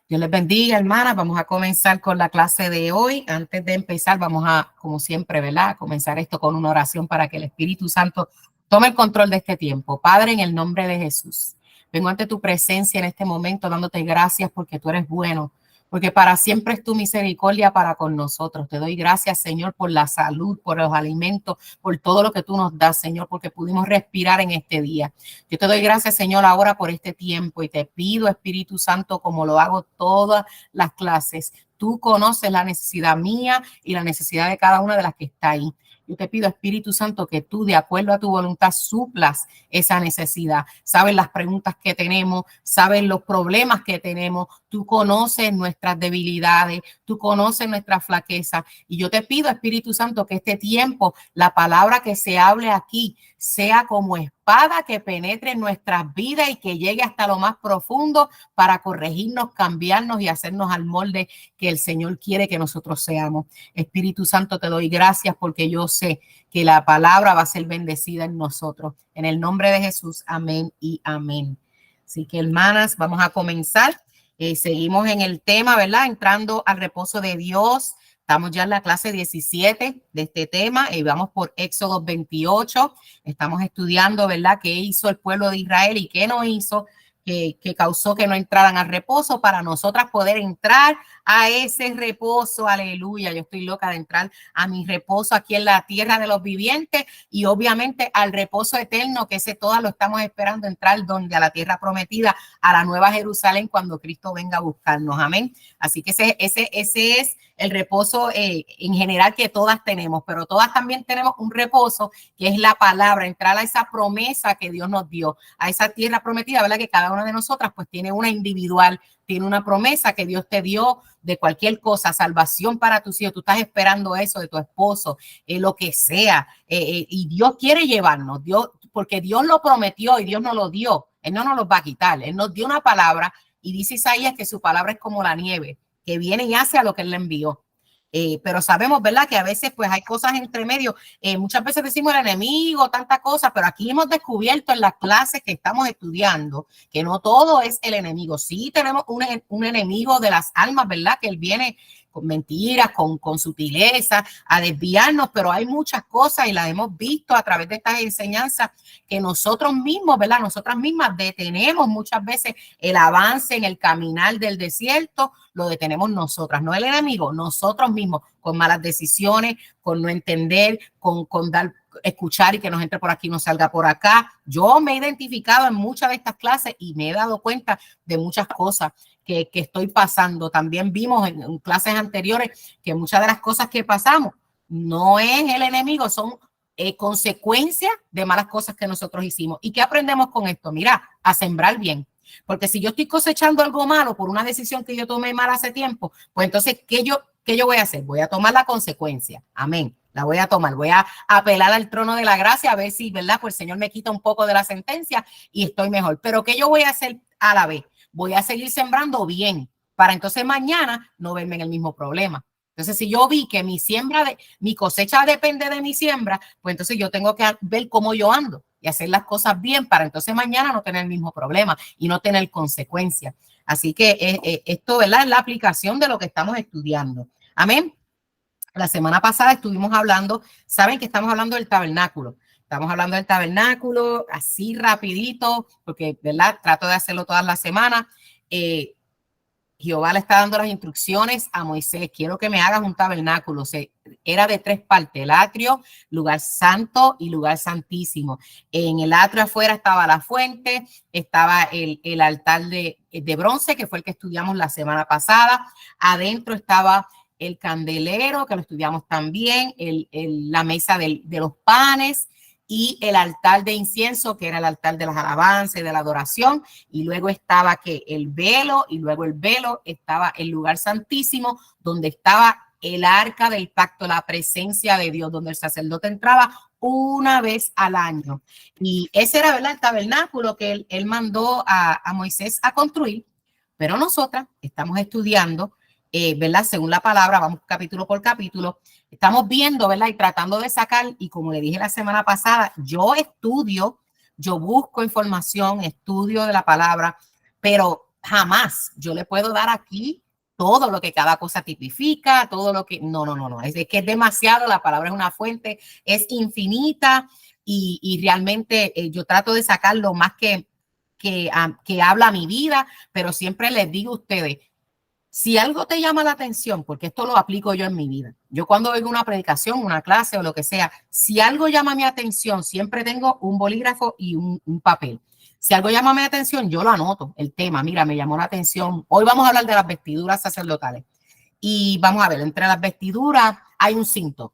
Dios les bendiga, hermanas. Vamos a comenzar con la clase de hoy. Antes de empezar, vamos a, como siempre, ¿verdad? Comenzar esto con una oración para que el Espíritu Santo tome el control de este tiempo. Padre, en el nombre de Jesús, vengo ante tu presencia en este momento dándote gracias porque tú eres bueno, porque para siempre es tu misericordia para con nosotros. Te doy gracias, Señor, por la salud, por los alimentos, por todo lo que tú nos das, Señor, porque pudimos respirar en este día. Yo te doy gracias, Señor, ahora por este tiempo y te pido, Espíritu Santo, como lo hago todas las clases, tú conoces la necesidad mía y la necesidad de cada una de las que está ahí. Yo te pido, Espíritu Santo, que tú, de acuerdo a tu voluntad, suplas esa necesidad. Sabes las preguntas que tenemos, sabes los problemas que tenemos, tú conoces nuestras debilidades, tú conoces nuestra flaqueza. Y yo te pido, Espíritu Santo, que este tiempo, la palabra que se hable aquí, sea como espada que penetre en nuestras vidas y que llegue hasta lo más profundo para corregirnos, cambiarnos y hacernos al molde que el Señor quiere que nosotros seamos. Espíritu Santo, te doy gracias porque yo sé que la palabra va a ser bendecida en nosotros. En el nombre de Jesús, amén y amén. Así que, hermanas, vamos a comenzar. Seguimos en el tema, ¿verdad? Entrando al reposo de Dios. Estamos ya en la clase 17 de este tema y vamos por Éxodo 28. Estamos estudiando, ¿verdad?, qué hizo el pueblo de Israel y qué no hizo, que causó que no entraran al reposo para nosotras poder entrar a ese reposo. Aleluya. Yo estoy loca de entrar a mi reposo aquí en la tierra de los vivientes y obviamente al reposo eterno, que ese todas lo estamos esperando entrar donde a la tierra prometida, a la nueva Jerusalén cuando Cristo venga a buscarnos. Amén. Así que ese es el reposo en general que todas tenemos, pero todas también tenemos un reposo que es la palabra, entrar a esa promesa que Dios nos dio, a esa tierra prometida, ¿verdad? Que cada una de nosotras pues tiene una individual, tiene una promesa que Dios te dio de cualquier cosa, salvación para tus hijos, tú estás esperando eso de tu esposo, lo que sea, y Dios quiere llevarnos, Dios, porque Dios lo prometió y Dios nos lo dio, Él no nos lo va a quitar, Él nos dio una palabra y dice Isaías que su palabra es como la nieve, que viene y hace a lo que Él le envió. Pero sabemos, ¿verdad?, que a veces pues hay cosas entre medio. Muchas veces decimos el enemigo, tantas cosas, pero aquí hemos descubierto en las clases que estamos estudiando que no todo es el enemigo. Sí tenemos un enemigo de las almas, ¿verdad?, que él viene con mentiras, con sutileza, a desviarnos, pero hay muchas cosas y las hemos visto a través de estas enseñanzas que nosotros mismos, ¿verdad?, nosotras mismas detenemos muchas veces el avance en el caminar del desierto, lo detenemos nosotras, no el enemigo, nosotros mismos, con malas decisiones, con no entender, con dar, escuchar y que nos entre por aquí, no salga por acá. Yo me he identificado en muchas de estas clases y me he dado cuenta de muchas cosas que estoy pasando. También vimos en clases anteriores que muchas de las cosas que pasamos no es el enemigo, son consecuencias de malas cosas que nosotros hicimos. ¿Y qué aprendemos con esto? Mira, a sembrar bien. Porque si yo estoy cosechando algo malo por una decisión que yo tomé mal hace tiempo, pues entonces, ¿qué yo voy a hacer? Voy a tomar la consecuencia. Amén. La voy a tomar. Voy a apelar al trono de la gracia a ver si, ¿verdad?, pues el Señor me quita un poco de la sentencia y estoy mejor. Pero ¿qué yo voy a hacer a la vez? Voy a seguir sembrando bien para entonces mañana no verme en el mismo problema. Entonces, si yo vi que mi cosecha depende de mi siembra, pues entonces yo tengo que ver cómo yo ando y hacer las cosas bien para entonces mañana no tener el mismo problema y no tener consecuencias. Así que esto, ¿verdad?, es la aplicación de lo que estamos estudiando. Amén. La semana pasada estuvimos hablando, saben que estamos hablando del tabernáculo. Estamos hablando del tabernáculo así rapidito, porque, ¿verdad?, trato de hacerlo todas las semanas. Jehová le está dando las instrucciones a Moisés. Quiero que me hagas un tabernáculo. Era de 3 partes: el atrio, lugar santo y lugar santísimo. En el atrio afuera estaba la fuente, estaba el altar de bronce, que fue el que estudiamos la semana pasada. Adentro estaba el candelero, que lo estudiamos también, la mesa de los panes, y el altar de incienso, que era el altar de las alabanzas y de la adoración, y luego estaba el velo, y luego el velo estaba el lugar santísimo, donde estaba el arca del pacto, la presencia de Dios, donde el sacerdote entraba una vez al año. Y ese era, ¿verdad?, el tabernáculo que él mandó a Moisés a construir, pero nosotras estamos estudiando, ¿verdad?, según la palabra, vamos capítulo por capítulo, estamos viendo, ¿verdad?, y tratando de sacar, y como le dije la semana pasada, yo estudio, yo busco información, estudio de la palabra, pero jamás yo le puedo dar aquí todo lo que cada cosa tipifica, todo lo que, no, es que es demasiado, la palabra es una fuente, es infinita y realmente yo trato de sacar lo más que habla mi vida, pero siempre les digo a ustedes, si algo te llama la atención, porque esto lo aplico yo en mi vida, yo cuando oigo una predicación, una clase o lo que sea, si algo llama mi atención, siempre tengo un bolígrafo y un papel. Si algo llama mi atención, yo lo anoto, el tema, mira, me llamó la atención. Hoy vamos a hablar de las vestiduras sacerdotales. Y vamos a ver, entre las vestiduras hay un cinto.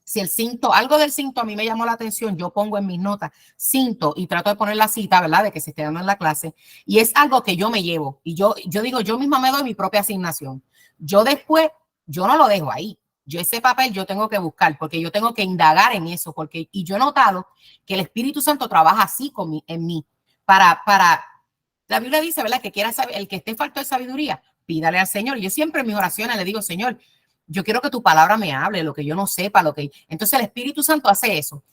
Si el cinto, algo del cinto a mí me llamó la atención, yo pongo en mis notas cinto y trato de poner la cita, ¿verdad? De que se esté dando en la clase. Y es algo que yo me llevo. Y yo digo, yo misma me doy mi propia asignación. Yo después, yo no lo dejo ahí. Yo ese papel yo tengo que buscar porque yo tengo que indagar en eso. Y yo he notado que el Espíritu Santo trabaja así en mí. La Biblia dice, ¿verdad? Que quiera saber, el que esté falto de sabiduría, pídale al Señor. Y yo siempre en mis oraciones le digo, Señor, yo quiero que tu palabra me hable, lo que yo no sepa, lo que... Entonces el Espíritu Santo hace eso,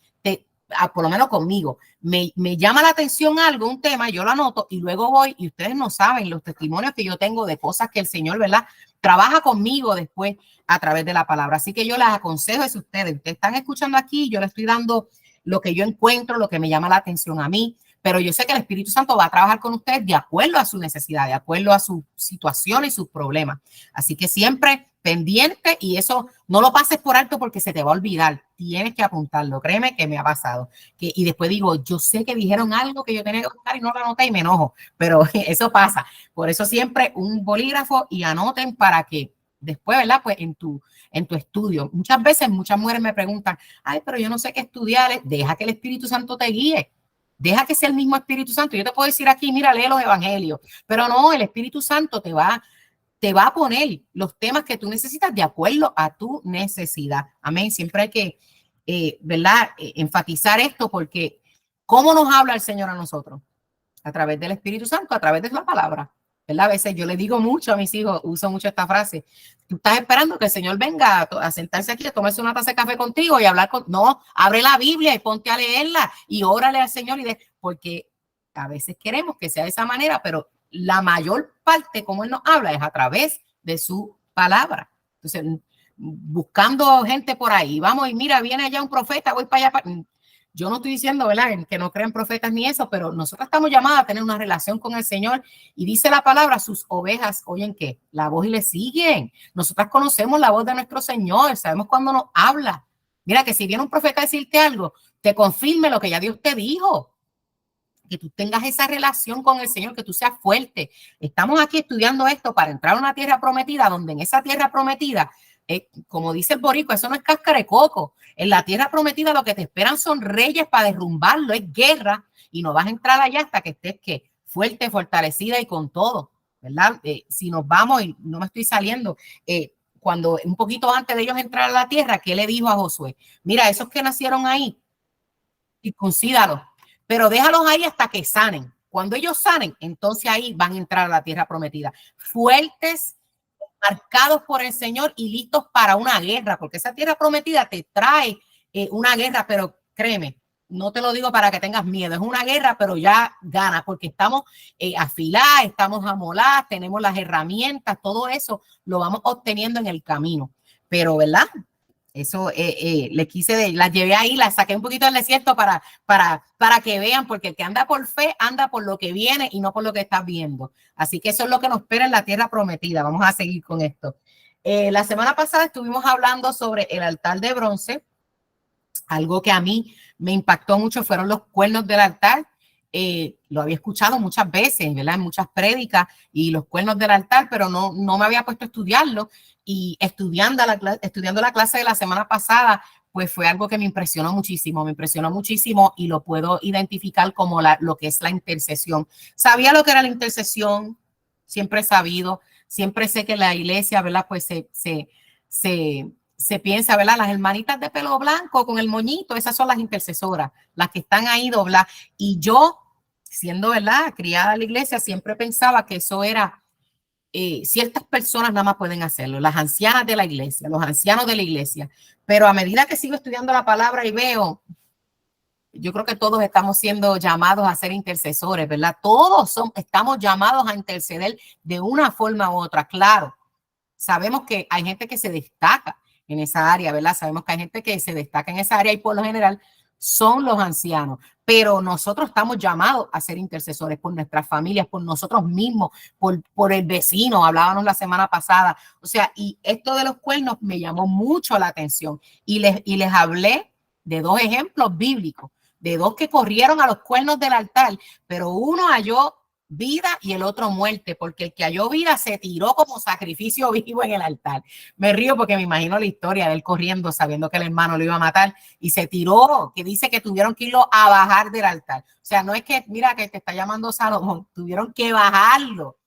por lo menos conmigo. Me llama la atención algo, un tema, yo lo anoto y luego voy y ustedes no saben los testimonios que yo tengo de cosas que el Señor, ¿verdad? Trabaja conmigo después a través de la palabra. Así que yo les aconsejo eso a ustedes. Ustedes están escuchando aquí, yo les estoy dando lo que yo encuentro, lo que me llama la atención a mí, pero yo sé que el Espíritu Santo va a trabajar con ustedes de acuerdo a su necesidad, de acuerdo a su situación y sus problemas. Así que siempre pendiente y eso no lo pases por alto porque se te va a olvidar. Tienes que apuntarlo. Créeme que me ha pasado. Y después digo, yo sé que dijeron algo que yo tenía que buscar y no lo anoté y me enojo, pero eso pasa. Por eso siempre un bolígrafo y anoten para que después, ¿verdad? Pues en tu estudio. Muchas veces, muchas mujeres me preguntan, ay, pero yo no sé qué estudiar. Deja que el Espíritu Santo te guíe. Deja que sea el mismo Espíritu Santo. Yo te puedo decir aquí, mira, lee los evangelios, pero no, el Espíritu Santo te va a poner los temas que tú necesitas de acuerdo a tu necesidad. Amén. Siempre hay que, ¿verdad? Enfatizar esto porque ¿cómo nos habla el Señor a nosotros? A través del Espíritu Santo, a través de la palabra. ¿Verdad? A veces yo le digo mucho a mis hijos, uso mucho esta frase, tú estás esperando que el Señor venga a sentarse aquí, a tomarse una taza de café contigo y hablar con... No, abre la Biblia y ponte a leerla y órale al Señor porque a veces queremos que sea de esa manera, pero la mayor parte como Él nos habla es a través de su palabra. Entonces, buscando gente por ahí, vamos y mira, viene allá un profeta, voy para allá. Yo no estoy diciendo, ¿verdad?, que no crean profetas ni eso, pero nosotros estamos llamados a tener una relación con el Señor y dice la palabra, sus ovejas oyen ¿qué? La voz y le siguen. Nosotras conocemos la voz de nuestro Señor, sabemos cuándo nos habla. Mira que si viene un profeta a decirte algo, te confirme lo que ya Dios te dijo. Que tú tengas esa relación con el Señor, que tú seas fuerte. Estamos aquí estudiando esto para entrar a una tierra prometida, donde en esa tierra prometida, como dice el boricua, eso no es cáscara de coco. En la tierra prometida lo que te esperan son reyes para derrumbarlo, es guerra, y no vas a entrar allá hasta que estés fuerte, fortalecida y con todo, ¿verdad? Si nos vamos, y no me estoy saliendo, cuando un poquito antes de ellos entrar a la tierra, ¿qué le dijo a Josué? Mira, esos que nacieron ahí, circuncídalos, pero déjalos ahí hasta que sanen. Cuando ellos sanen, entonces ahí van a entrar a la tierra prometida. Fuertes, marcados por el Señor y listos para una guerra, porque esa tierra prometida te trae una guerra, pero créeme, no te lo digo para que tengas miedo, es una guerra, pero ya gana, porque estamos afiladas, estamos amoladas, tenemos las herramientas, todo eso lo vamos obteniendo en el camino. Pero, ¿verdad? Eso las llevé ahí, las saqué un poquito del desierto para que vean, porque el que anda por fe anda por lo que viene y no por lo que estás viendo. Así que eso es lo que nos espera en la tierra prometida. Vamos a seguir con esto. La semana pasada estuvimos hablando sobre el altar de bronce. Algo que a mí me impactó mucho fueron los cuernos del altar. Lo había escuchado muchas veces, ¿verdad? En muchas prédicas y los cuernos del altar, pero no me había puesto a estudiarlo. Y estudiando la clase de la semana pasada, pues fue algo que me impresionó muchísimo y lo puedo identificar como lo que es la intercesión. Sabía lo que era la intercesión, siempre he sabido, siempre sé que la iglesia, ¿verdad? Pues se piensa, ¿verdad? Las hermanitas de pelo blanco con el moñito, esas son las intercesoras, las que están ahí dobladas. Y yo, siendo, ¿verdad?, criada en la iglesia, siempre pensaba que eso era, ciertas personas nada más pueden hacerlo, las ancianas de la iglesia, los ancianos de la iglesia. Pero a medida que sigo estudiando la palabra y veo yo creo que todos estamos siendo llamados a ser intercesores, ¿verdad? Todos estamos llamados a interceder de una forma u otra, claro. Sabemos que hay gente que se destaca en esa área, ¿verdad? Sabemos que hay gente que se destaca en esa área y por lo general son los ancianos, pero nosotros estamos llamados a ser intercesores por nuestras familias, por nosotros mismos, por el vecino, hablábamos la semana pasada. O sea, y esto de los cuernos me llamó mucho la atención y les hablé de dos ejemplos bíblicos, de dos que corrieron a los cuernos del altar, pero uno halló vida y el otro muerte, porque el que halló vida se tiró como sacrificio vivo en el altar. Me río porque me imagino la historia de él corriendo sabiendo que el hermano lo iba a matar y se tiró, que dice que tuvieron que irlo a bajar del altar. O sea, no es que, mira, que te está llamando Salomón, tuvieron que bajarlo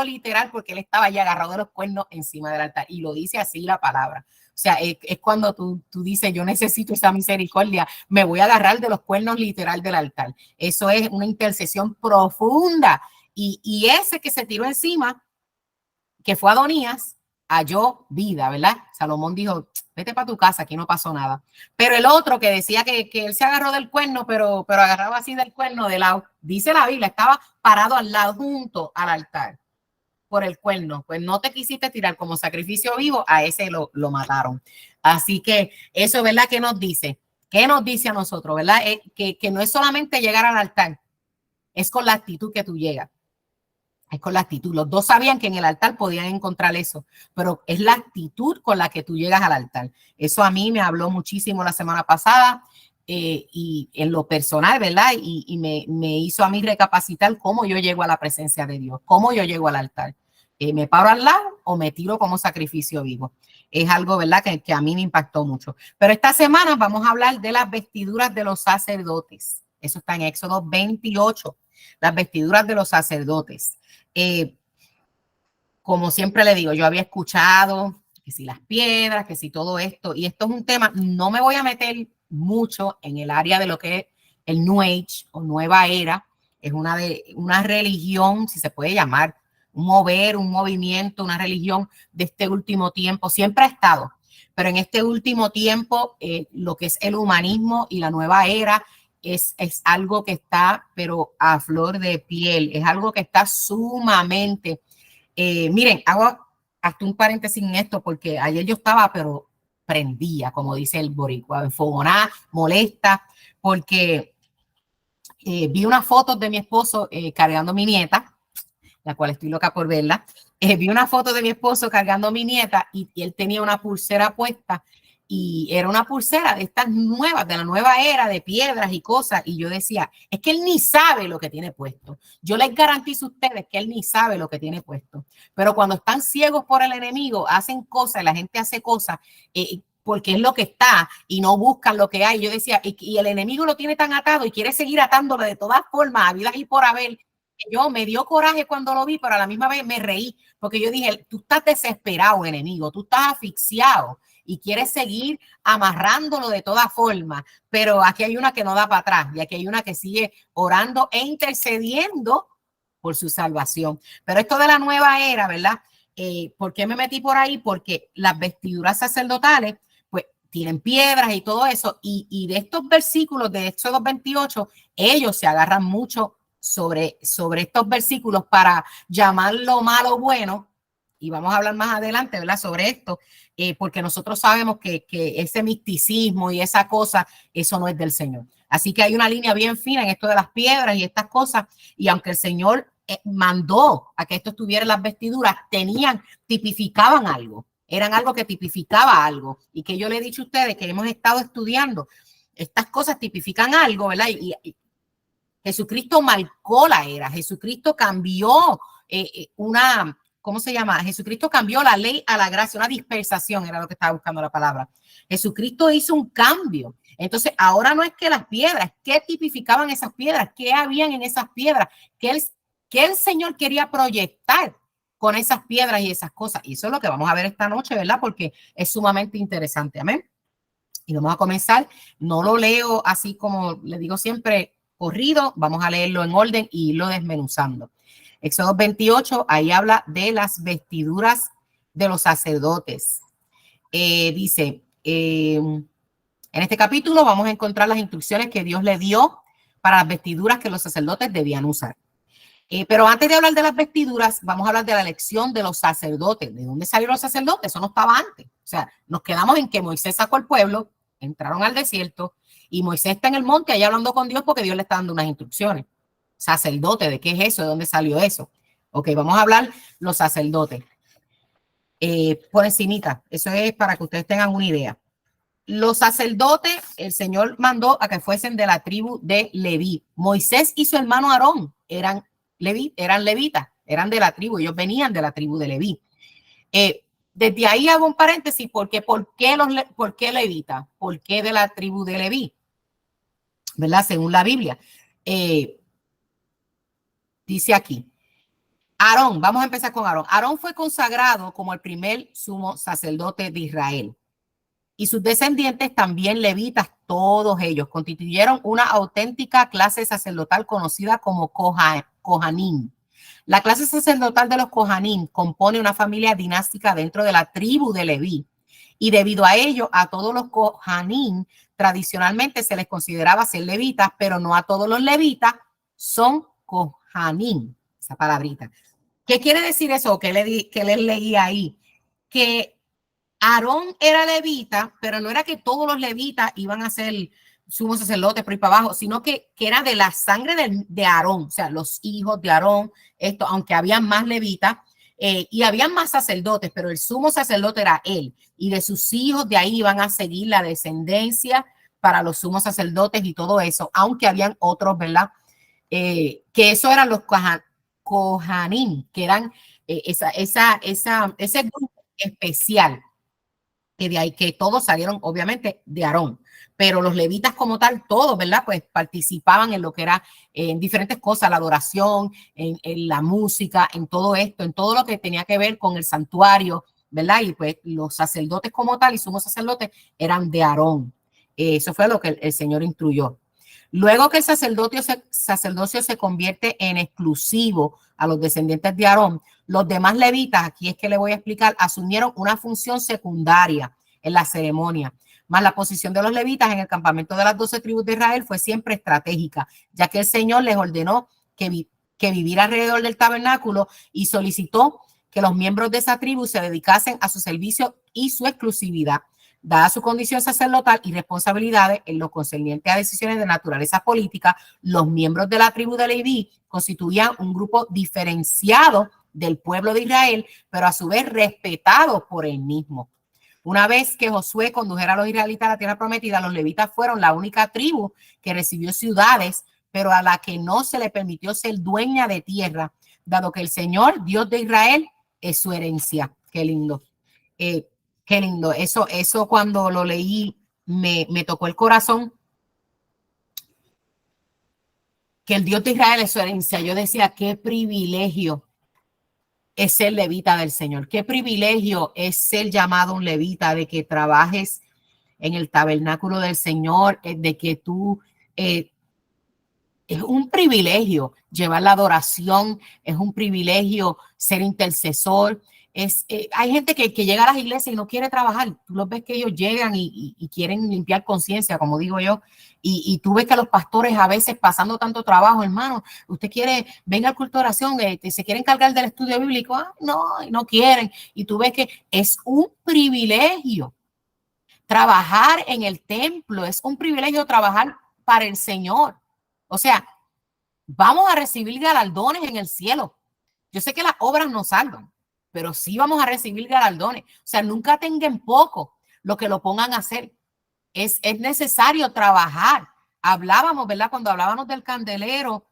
literal porque él estaba ya agarrado de los cuernos encima del altar y lo dice así la palabra. O sea, es cuando tú dices, yo necesito esa misericordia, me voy a agarrar de los cuernos literal del altar. Eso es una intercesión profunda. Y ese que se tiró encima, que fue Adonías, halló vida, ¿verdad? Salomón dijo, vete para tu casa, aquí no pasó nada. Pero el otro que decía que él se agarró del cuerno, pero agarraba así del cuerno de lado, dice la Biblia, estaba parado al lado, junto al altar. Por el cuerno, pues no te quisiste tirar como sacrificio vivo, a ese lo mataron. Así que eso, ¿verdad? ¿Qué nos dice? ¿Qué nos dice a nosotros, verdad? Que no es solamente llegar al altar, es con la actitud que tú llegas. Es con la actitud. Los dos sabían que en el altar podían encontrar eso, pero es la actitud con la que tú llegas al altar. Eso a mí me habló muchísimo la semana pasada y en lo personal, ¿verdad? Y me hizo a mí recapacitar cómo yo llego a la presencia de Dios, cómo yo llego al altar. ¿Me paro al lado o me tiro como sacrificio vivo? Es algo, ¿verdad? Que a mí me impactó mucho. Pero esta semana vamos a hablar de las vestiduras de los sacerdotes. Eso está en Éxodo 28, las vestiduras de los sacerdotes. Como siempre le digo, yo había escuchado que si las piedras, que si todo esto, y esto es un tema, no me voy a meter mucho en el área de lo que es el New Age o Nueva Era, es una religión, si se puede llamar, un mover, un movimiento, una religión de este último tiempo, siempre ha estado, pero en este último tiempo lo que es el humanismo y la nueva era es algo que está, pero a flor de piel, es algo que está sumamente, miren, hago hasta un paréntesis en esto, porque ayer yo estaba, pero prendía, como dice el boricua, enfogonada, molesta, porque vi unas fotos de mi esposo cargando a mi nieta, la cual estoy loca por verla. Vi una foto de mi esposo cargando a mi nieta y él tenía una pulsera puesta y era una pulsera de estas nuevas, de la nueva era, de piedras y cosas. Y yo decía, es que él ni sabe lo que tiene puesto. Yo les garantizo a ustedes que él ni sabe lo que tiene puesto. Pero cuando están ciegos por el enemigo, hacen cosas, la gente hace cosas porque es lo que está y no buscan lo que hay. Yo decía, y el enemigo lo tiene tan atado y quiere seguir atándolo de todas formas, a vida y por haber. Yo me dio coraje cuando lo vi, pero a la misma vez me reí, porque yo dije, tú estás desesperado, enemigo, tú estás asfixiado y quieres seguir amarrándolo de todas formas, pero aquí hay una que no da para atrás y aquí hay una que sigue orando e intercediendo por su salvación. Pero esto de la nueva era, ¿verdad? ¿Por qué me metí por ahí? Porque las vestiduras sacerdotales, pues, tienen piedras y todo eso, y de estos versículos de Éxodo 28, ellos se agarran mucho sobre estos versículos para llamar lo malo bueno, y vamos a hablar más adelante, ¿verdad? Sobre esto, porque nosotros sabemos que ese misticismo y esa cosa, eso no es del Señor. Así que hay una línea bien fina en esto de las piedras y estas cosas, y aunque el Señor mandó a que esto estuviera en las vestiduras, tipificaban algo, eran algo que tipificaba algo, y que yo le he dicho a ustedes que hemos estado estudiando, estas cosas tipifican algo, ¿verdad? Y Jesucristo marcó la era, Jesucristo cambió ¿cómo se llama? Jesucristo cambió la ley a la gracia, una dispersación, era lo que estaba buscando la palabra. Jesucristo hizo un cambio. Entonces, ahora no es que las piedras, ¿qué tipificaban esas piedras? ¿Qué habían en esas piedras? ¿Qué el Señor quería proyectar con esas piedras y esas cosas? Y eso es lo que vamos a ver esta noche, ¿verdad? Porque es sumamente interesante. Amén. Y vamos a comenzar. No lo leo así como le digo siempre, corrido. Vamos a leerlo en orden y irlo desmenuzando. Éxodo 28, ahí habla de las vestiduras de los sacerdotes. Dice, En este capítulo vamos a encontrar las instrucciones que Dios le dio para las vestiduras que los sacerdotes debían usar. Pero antes de hablar de las vestiduras, vamos a hablar de la elección de los sacerdotes. ¿De dónde salieron los sacerdotes? Eso no estaba antes. O sea, nos quedamos en que Moisés sacó al pueblo, entraron al desierto y Moisés está en el monte allá hablando con Dios porque Dios le está dando unas instrucciones. Sacerdote, ¿de qué es eso? ¿De dónde salió eso? Ok, vamos a hablar los sacerdotes. Por encimita, eso es para que ustedes tengan una idea. Los sacerdotes, el Señor mandó a que fuesen de la tribu de Leví. Moisés y su hermano Aarón eran levitas, eran de la tribu, ellos venían de la tribu de Leví. Desde ahí hago un paréntesis, porque ¿por qué levita? ¿Por qué de la tribu de Leví? ¿Verdad? Según la Biblia. Dice aquí, Aarón, vamos a empezar con Aarón. Aarón fue consagrado como el primer sumo sacerdote de Israel. Y sus descendientes, también levitas, todos ellos, constituyeron una auténtica clase sacerdotal conocida como Kohanim. La clase sacerdotal de los Kohanim compone una familia dinástica dentro de la tribu de Leví. Y debido a ello, a todos los Kohanim tradicionalmente se les consideraba ser levitas, pero no a todos los levitas son Kohanim. Esa palabrita. ¿Qué quiere decir eso? ¿Qué les leí ahí? Que Aarón era levita, pero no era que todos los levitas iban a ser sumos sacerdotes por ahí para abajo, sino que era de la sangre de Aarón, o sea, los hijos de Aarón, aunque había más levitas y habían más sacerdotes, pero el sumo sacerdote era él, y de sus hijos de ahí iban a seguir la descendencia para los sumos sacerdotes y todo eso, aunque habían otros, ¿verdad? Que eso eran los Kohanim, que eran ese grupo especial. Que de ahí que todos salieron obviamente de Aarón, pero los levitas como tal, todos, ¿verdad? Pues participaban en lo que era en diferentes cosas, la adoración, en la música, en todo esto, en todo lo que tenía que ver con el santuario, ¿verdad? Y pues los sacerdotes como tal y sumos sacerdotes eran de Aarón. Eso fue lo que el Señor instruyó. Luego que el sacerdocio se convierte en exclusivo a los descendientes de Aarón, los demás levitas, aquí es que le voy a explicar, asumieron una función secundaria en la ceremonia. Más la posición de los levitas en el campamento de las 12 tribus de Israel fue siempre estratégica, ya que el Señor les ordenó que vivir alrededor del tabernáculo y solicitó que los miembros de esa tribu se dedicasen a su servicio y su exclusividad. Dada su condición sacerdotal y responsabilidades en lo concerniente a decisiones de naturaleza política, los miembros de la tribu de Leví constituían un grupo diferenciado del pueblo de Israel, pero a su vez respetado por él mismo. Una vez que Josué condujera a los israelitas a la tierra prometida, los levitas fueron la única tribu que recibió ciudades, pero a la que no se le permitió ser dueña de tierra, dado que el Señor, Dios de Israel, es su herencia. Qué lindo. Qué lindo. Eso cuando lo leí me tocó el corazón. Que el Dios de Israel es su herencia. Yo decía, qué privilegio es ser levita del Señor. Qué privilegio es ser llamado un levita, de que trabajes en el tabernáculo del Señor, de que tú... es un privilegio llevar la adoración, es un privilegio ser intercesor. Hay gente que llega a las iglesias y no quiere trabajar. Tú los ves que ellos llegan y quieren limpiar conciencia, como digo yo, y tú ves que los pastores a veces pasando tanto trabajo, hermano, usted quiere, venga al culto de oración, se quieren encargar del estudio bíblico, no quieren, y tú ves que es un privilegio trabajar en el templo, es un privilegio trabajar para el Señor. O sea, vamos a recibir galardones en el cielo. Yo sé que las obras no salvan, pero sí vamos a recibir galardones. O sea, nunca tengan poco lo que lo pongan a hacer. Es necesario trabajar. Hablábamos, ¿verdad? Cuando hablábamos del candelero,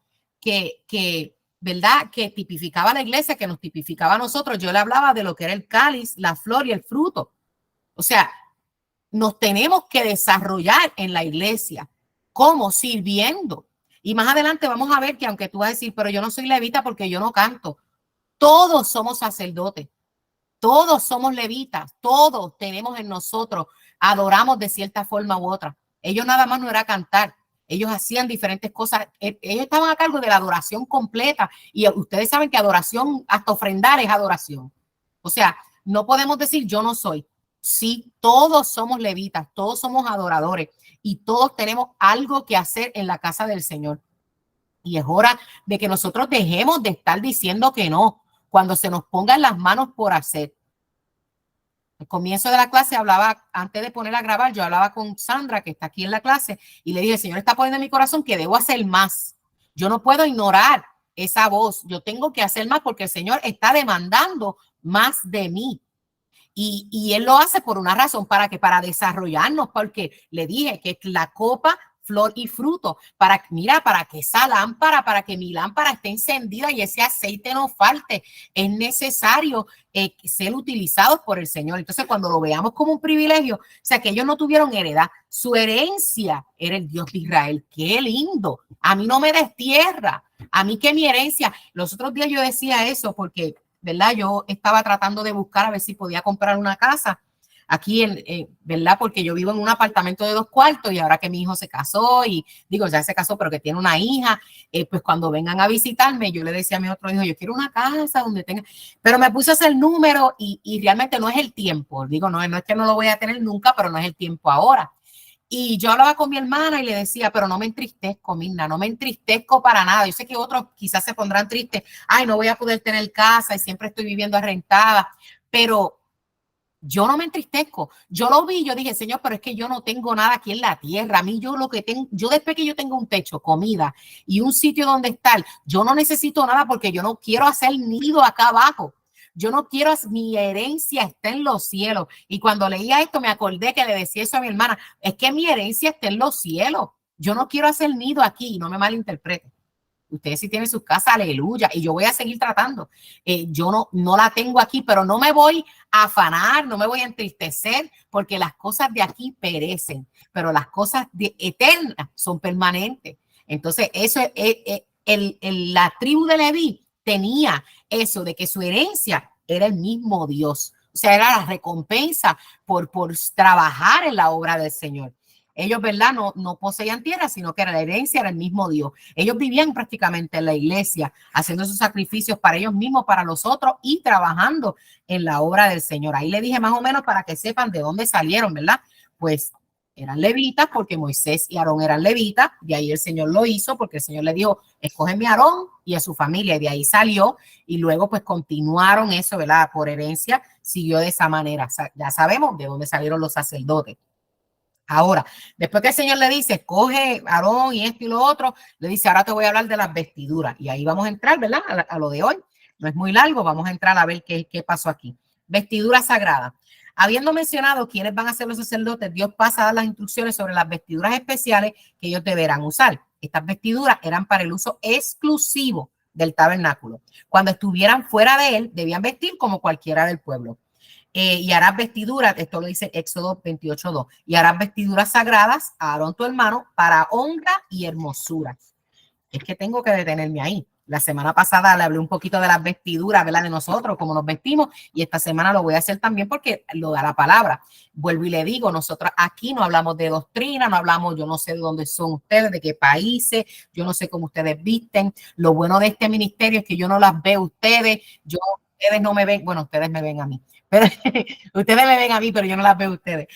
¿verdad? Que tipificaba la iglesia, que nos tipificaba a nosotros. Yo le hablaba de lo que era el cáliz, la flor y el fruto. O sea, nos tenemos que desarrollar en la iglesia. ¿Cómo? Sirviendo. Y más adelante vamos a ver que aunque tú vas a decir, pero yo no soy levita porque yo no canto. Todos somos sacerdotes. Todos somos levitas. Todos tenemos en nosotros, adoramos de cierta forma u otra. Ellos nada más no era cantar. Ellos hacían diferentes cosas. Ellos estaban a cargo de la adoración completa. Y ustedes saben que adoración, hasta ofrendar es adoración. O sea, no podemos decir yo no soy. Sí, todos somos levitas, todos somos adoradores y todos tenemos algo que hacer en la casa del Señor. Y es hora de que nosotros dejemos de estar diciendo que no cuando se nos pongan las manos por hacer. Al comienzo de la clase hablaba, antes de poner a grabar, yo hablaba con Sandra, que está aquí en la clase, y le dije, el Señor está poniendo en mi corazón que debo hacer más. Yo no puedo ignorar esa voz. Yo tengo que hacer más porque el Señor está demandando más de mí. Y él lo hace por una razón, para desarrollarnos, porque le dije que la copa, flor y fruto, para que esa lámpara, para que mi lámpara esté encendida y ese aceite no falte, es necesario ser utilizados por el Señor. Entonces, cuando lo veamos como un privilegio, o sea, que ellos no tuvieron heredad, su herencia era el Dios de Israel. ¡Qué lindo! A mí no me destierra, a mí que mi herencia. Los otros días yo decía eso porque, ¿verdad? Yo estaba tratando de buscar a ver si podía comprar una casa aquí, ¿verdad? Porque yo vivo en un apartamento de 2 cuartos y ahora que mi hijo se casó y digo, ya se casó, pero que tiene una hija, pues cuando vengan a visitarme, yo le decía a mi otro hijo, yo quiero una casa donde tenga, pero me puse a hacer el número y realmente no es el tiempo. Digo, no es que no lo voy a tener nunca, pero no es el tiempo ahora. Y yo hablaba con mi hermana y le decía, pero no me entristezco, Mirna, no me entristezco para nada. Yo sé que otros quizás se pondrán tristes, ay, no voy a poder tener casa y siempre estoy viviendo arrentada, pero yo no me entristezco. Yo lo vi, yo dije, Señor, pero es que yo no tengo nada aquí en la tierra. A mí yo lo que tengo, yo después que yo tengo un techo, comida y un sitio donde estar, yo no necesito nada porque yo no quiero hacer nido acá abajo. Yo no quiero, mi herencia está en los cielos. Y cuando leía esto me acordé que le decía eso a mi hermana, es que mi herencia está en los cielos. Yo no quiero hacer nido aquí, no me malinterpreten. Ustedes sí tienen sus casas, aleluya, y yo voy a seguir tratando. Yo no la tengo aquí, pero no me voy a afanar, no me voy a entristecer, porque las cosas de aquí perecen, pero las cosas eternas son permanentes. Entonces, eso es, la tribu de Leví tenía eso de que su herencia era el mismo Dios. O sea, era la recompensa por trabajar en la obra del Señor. Ellos, ¿verdad? No poseían tierra, sino que la herencia era el mismo Dios. Ellos vivían prácticamente en la iglesia, haciendo sus sacrificios para ellos mismos, para los otros y trabajando en la obra del Señor. Ahí le dije más o menos para que sepan de dónde salieron, ¿verdad? Pues eran levitas porque Moisés y Aarón eran levitas, de ahí el Señor lo hizo porque el Señor le dijo, escógeme a Aarón y a su familia, y de ahí salió, y luego pues continuaron eso, ¿verdad? Por herencia, siguió de esa manera. Ya sabemos de dónde salieron los sacerdotes. Ahora, después que el Señor le dice, coge Aarón y esto y lo otro, le dice, ahora te voy a hablar de las vestiduras. Y ahí vamos a entrar, ¿verdad? A lo de hoy. No es muy largo, vamos a entrar a ver qué pasó aquí. Vestiduras sagradas. Habiendo mencionado quiénes van a ser los sacerdotes, Dios pasa a dar las instrucciones sobre las vestiduras especiales que ellos deberán usar. Estas vestiduras eran para el uso exclusivo del tabernáculo. Cuando estuvieran fuera de él, debían vestir como cualquiera del pueblo. Y harás vestiduras, esto lo dice Éxodo 28:2, y harás vestiduras sagradas a Aarón tu hermano para honra y hermosura. Es que tengo que detenerme ahí. La semana pasada le hablé un poquito de las vestiduras, ¿verdad? De nosotros, cómo nos vestimos, y esta semana lo voy a hacer también porque lo da la palabra. Vuelvo y le digo, nosotros aquí no hablamos de doctrina, no hablamos, yo no sé de dónde son ustedes, de qué países, yo no sé cómo ustedes visten. Lo bueno de este ministerio es que yo no las veo ustedes, ustedes no me ven, bueno, ustedes me ven a mí, pero ustedes me ven a mí, pero yo no las veo a ustedes.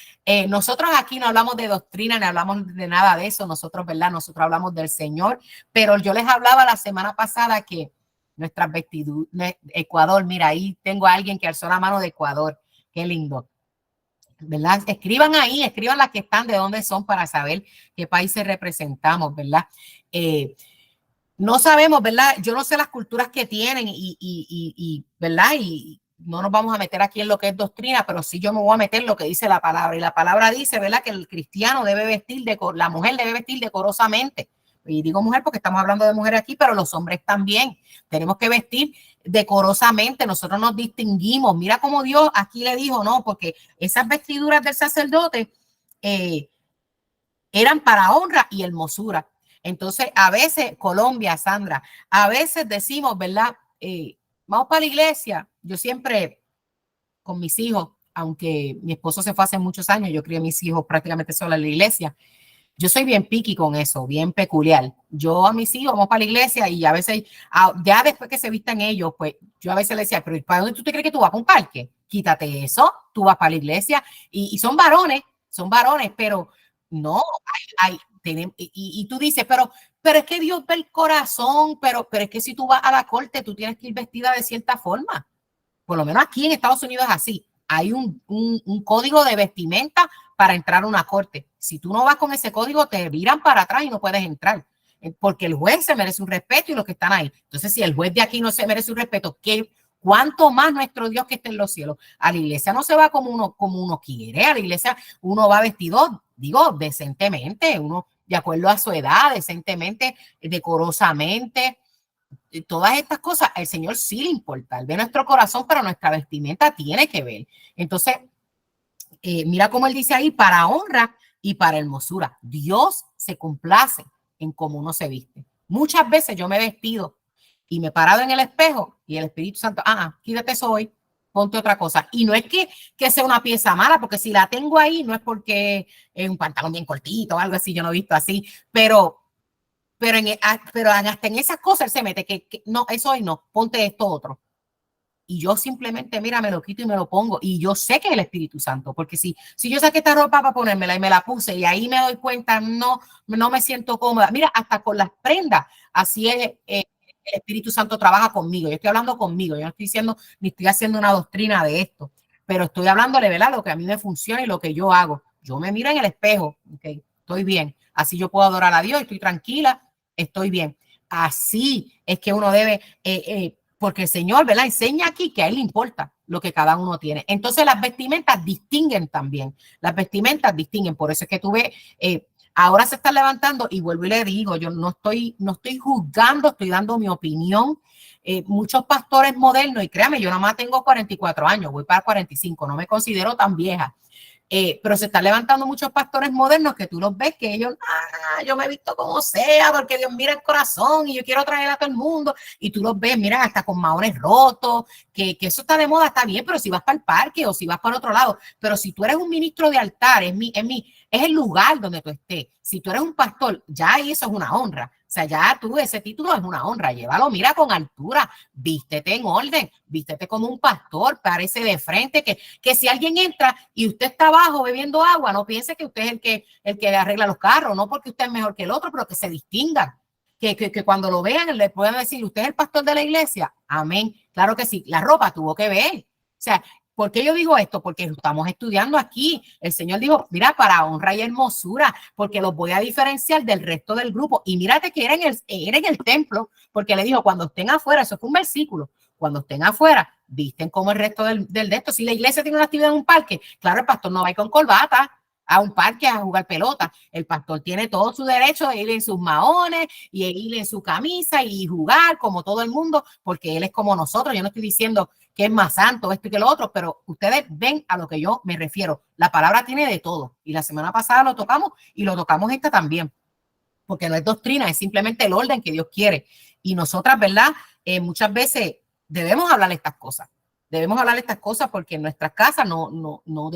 Nosotros aquí no hablamos de doctrina, ni hablamos de nada de eso, nosotros, ¿verdad? Nosotros hablamos del Señor, pero yo les hablaba la semana pasada que nuestras vestiduras, Ecuador, mira, ahí tengo a alguien que alzó la mano de Ecuador, qué lindo, ¿verdad? Escriban ahí, escriban las que están, de dónde son para saber qué países representamos, ¿verdad? No sabemos, ¿verdad? Yo no sé las culturas que tienen ¿verdad? Y no nos vamos a meter aquí en lo que es doctrina, pero sí yo me voy a meter en lo que dice la palabra. Y la palabra dice, ¿verdad? Que el cristiano debe vestir, la mujer debe vestir decorosamente. Y digo mujer porque estamos hablando de mujeres aquí, pero los hombres también. Tenemos que vestir decorosamente. Nosotros nos distinguimos. Mira cómo Dios aquí le dijo, no, porque esas vestiduras del sacerdote eran para honra y hermosura. Entonces, a veces, Colombia, Sandra, a veces decimos, ¿verdad? Vamos para la iglesia. Yo siempre, con mis hijos, aunque mi esposo se fue hace muchos años, yo crié a mis hijos prácticamente sola en la iglesia. Yo soy bien picky con eso, bien peculiar. Yo a mis hijos vamos para la iglesia y a veces, ya después que se vistan ellos, pues yo a veces les decía, pero ¿para dónde tú te crees que tú vas? ¿Para un parque? quítate eso, tú vas para la iglesia y son varones, pero no, y tú dices, pero es que Dios ve el corazón, pero es que si tú vas a la corte, tú tienes que ir vestida de cierta forma. Por lo menos aquí en Estados Unidos es así. Hay un código de vestimenta para entrar a una corte. Si tú no vas con ese código, te viran para atrás y no puedes entrar. Porque el juez se merece un respeto y los que están ahí. Entonces, si el juez de aquí no se merece un respeto, ¿cuánto más nuestro Dios que está en los cielos? A la iglesia no se va como uno quiere. A la iglesia uno va vestido, digo, decentemente, uno de acuerdo a su edad, decentemente, decorosamente. Todas estas cosas, al Señor sí le importa, Él ve nuestro corazón, pero nuestra vestimenta tiene que ver. Entonces, mira cómo Él dice ahí, para honra y para hermosura. Dios se complace en cómo uno se viste. Muchas veces yo me he vestido y me he parado en el espejo y el Espíritu Santo, quítate eso hoy, ponte otra cosa. Y no es que sea una pieza mala, porque si la tengo ahí, no es porque es un pantalón bien cortito o algo así, yo no he visto así, pero hasta en esas cosas él se mete, que no, eso hoy no, ponte esto otro. Y yo simplemente, mira, me lo quito y me lo pongo. Y yo sé que es el Espíritu Santo, porque si yo saqué esta ropa para ponérmela y me la puse y ahí me doy cuenta, no me siento cómoda. Mira, hasta con las prendas, así es, el Espíritu Santo trabaja conmigo. Yo estoy hablando conmigo, yo no estoy diciendo, ni estoy haciendo una doctrina de esto, pero estoy hablándole, ¿verdad? Lo que a mí me funciona y lo que yo hago. Yo me miro en el espejo, okay, estoy bien. Así yo puedo adorar a Dios, estoy tranquila, estoy bien. Así es que uno debe, porque el Señor, ¿verdad? Enseña aquí que a Él le importa lo que cada uno tiene. Entonces las vestimentas distinguen también. Las vestimentas distinguen. Por eso es que tú ves, ahora se están levantando y vuelvo y le digo, yo no estoy juzgando, estoy dando mi opinión. Muchos pastores modernos, y créame, yo nada más tengo 44 años, voy para 45, no me considero tan vieja. Pero se están levantando muchos pastores modernos que tú los ves que ellos, yo me he visto como sea, porque Dios mira el corazón y yo quiero traer a todo el mundo. Y tú los ves, mira, hasta con maones rotos, que eso está de moda, está bien, pero si vas para el parque o si vas para otro lado. Pero si tú eres un ministro de altar, es el lugar donde tú estés. Si tú eres un pastor, ya ahí eso es una honra. O sea, ya tú, ese título es una honra. Llévalo, mira, con altura, vístete en orden, vístete como un pastor, parece de frente, que si alguien entra y usted está abajo bebiendo agua, no piense que usted es el que arregla los carros, no porque usted es mejor que el otro, pero que se distingan. Que cuando lo vean le puedan decir, usted es el pastor de la iglesia. Amén. Claro que sí, la ropa tuvo que ver. O sea, ¿por qué yo digo esto? Porque estamos estudiando aquí. El Señor dijo, mira, para honra y hermosura, porque los voy a diferenciar del resto del grupo. Y mírate que era en el templo, porque le dijo, cuando estén afuera, eso fue un versículo, cuando estén afuera, visten como el resto del de esto. Si la iglesia tiene una actividad en un parque, claro, el pastor no va a ir con corbata a un parque a jugar pelota. El pastor tiene todo su derecho de ir en sus maones y ir en su camisa y jugar como todo el mundo, porque él es como nosotros. Yo no estoy diciendo que es más santo esto y que lo otro, pero ustedes ven a lo que yo me refiero. La palabra tiene de todo. Y la semana pasada lo tocamos y lo tocamos esta también, porque no es doctrina, es simplemente el orden que Dios quiere. Y nosotras, ¿verdad? Muchas veces debemos hablar estas cosas. Debemos hablar estas cosas porque en nuestras casas no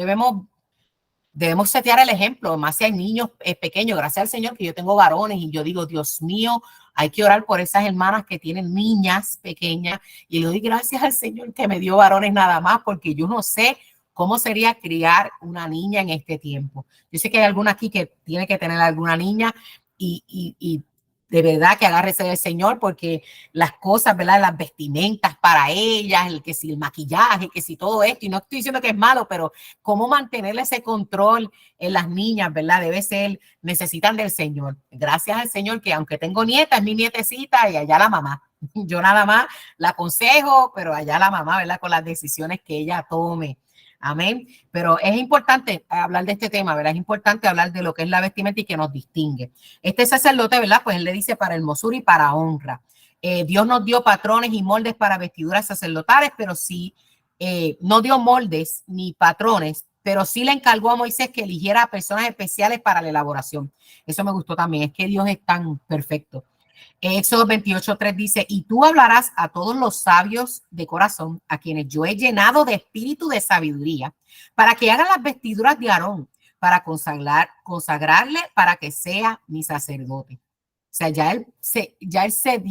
debemos setear el ejemplo, más si hay niños pequeños. Gracias al Señor que yo tengo varones y yo digo, Dios mío, hay que orar por esas hermanas que tienen niñas pequeñas. Y le doy gracias al Señor que me dio varones nada más, porque yo no sé cómo sería criar una niña en este tiempo. Yo sé que hay alguna aquí que tiene que tener alguna niña y de verdad que agárrese del Señor, porque las cosas, ¿verdad? Las vestimentas para ellas, que si el maquillaje, que si todo esto, y no estoy diciendo que es malo, pero cómo mantener ese control en las niñas, ¿verdad? Debe ser, necesitan del Señor. Gracias al Señor que aunque tengo nieta, es mi nietecita y allá la mamá. Yo nada más la aconsejo, pero allá la mamá, ¿verdad? Con las decisiones que ella tome. Amén. Pero es importante hablar de este tema, ¿verdad? Es importante hablar de lo que es la vestimenta y que nos distingue. Este sacerdote, ¿verdad? Pues él le dice para hermosura y para honra. Dios nos dio patrones y moldes para vestiduras sacerdotales, pero sí, no dio moldes ni patrones, pero sí le encargó a Moisés que eligiera a personas especiales para la elaboración. Eso me gustó también, es que Dios es tan perfecto. Éxodo 28:3 dice, y tú hablarás a todos los sabios de corazón, a quienes yo he llenado de espíritu de sabiduría, para que hagan las vestiduras de Aarón, para consagrarle para que sea mi sacerdote. O sea, ya él se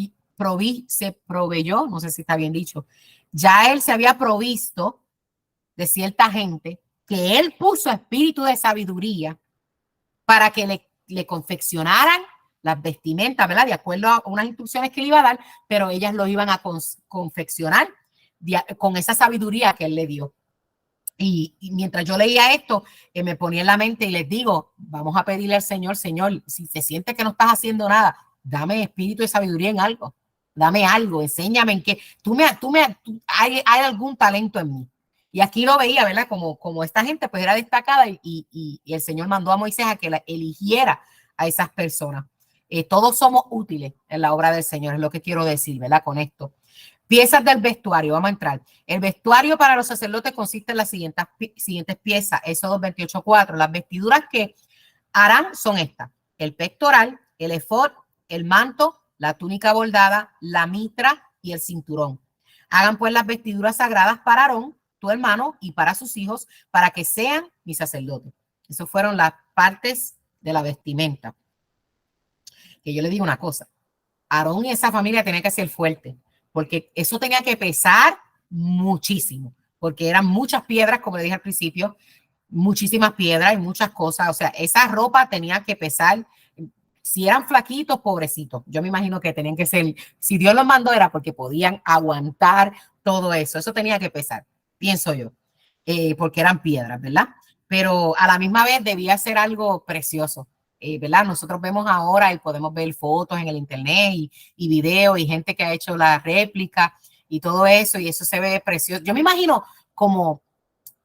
proveyó, no sé si está bien dicho, ya él se había provisto de cierta gente que él puso espíritu de sabiduría para que le confeccionaran las vestimentas, ¿verdad? De acuerdo a unas instrucciones que le iba a dar, pero ellas lo iban a confeccionar con esa sabiduría que él le dio. Y mientras yo leía esto, me ponía en la mente y les digo, vamos a pedirle al Señor, Señor, si te sientes que no estás haciendo nada, dame espíritu de sabiduría en algo, dame algo, enséñame en qué, hay algún talento en mí. Y aquí lo veía, ¿verdad? Como esta gente pues era destacada y el Señor mandó a Moisés a que la eligiera a esas personas. Todos somos útiles en la obra del Señor, es lo que quiero decir, ¿verdad? Con esto. Piezas del vestuario, vamos a entrar. El vestuario para los sacerdotes consiste en las siguientes piezas, Éxodo 28:4. Las vestiduras que harán son estas: el pectoral, el efod, el manto, la túnica bordada, la mitra y el cinturón. Hagan pues las vestiduras sagradas para Aarón, tu hermano, y para sus hijos, para que sean mis sacerdotes. Esas fueron las partes de la vestimenta. Que yo le digo una cosa, Aarón y esa familia tenía que ser fuerte, porque eso tenía que pesar muchísimo, porque eran muchas piedras, como le dije al principio, muchísimas piedras y muchas cosas. O sea, esa ropa tenía que pesar. Si eran flaquitos, pobrecitos, yo me imagino que tenían que ser, si Dios los mandó era porque podían aguantar todo eso. Eso tenía que pesar, pienso yo, porque eran piedras, ¿verdad? Pero a la misma vez debía ser algo precioso. ¿Verdad? Nosotros vemos ahora y podemos ver fotos en el internet y videos y gente que ha hecho la réplica y todo eso, y eso se ve precioso. Yo me imagino como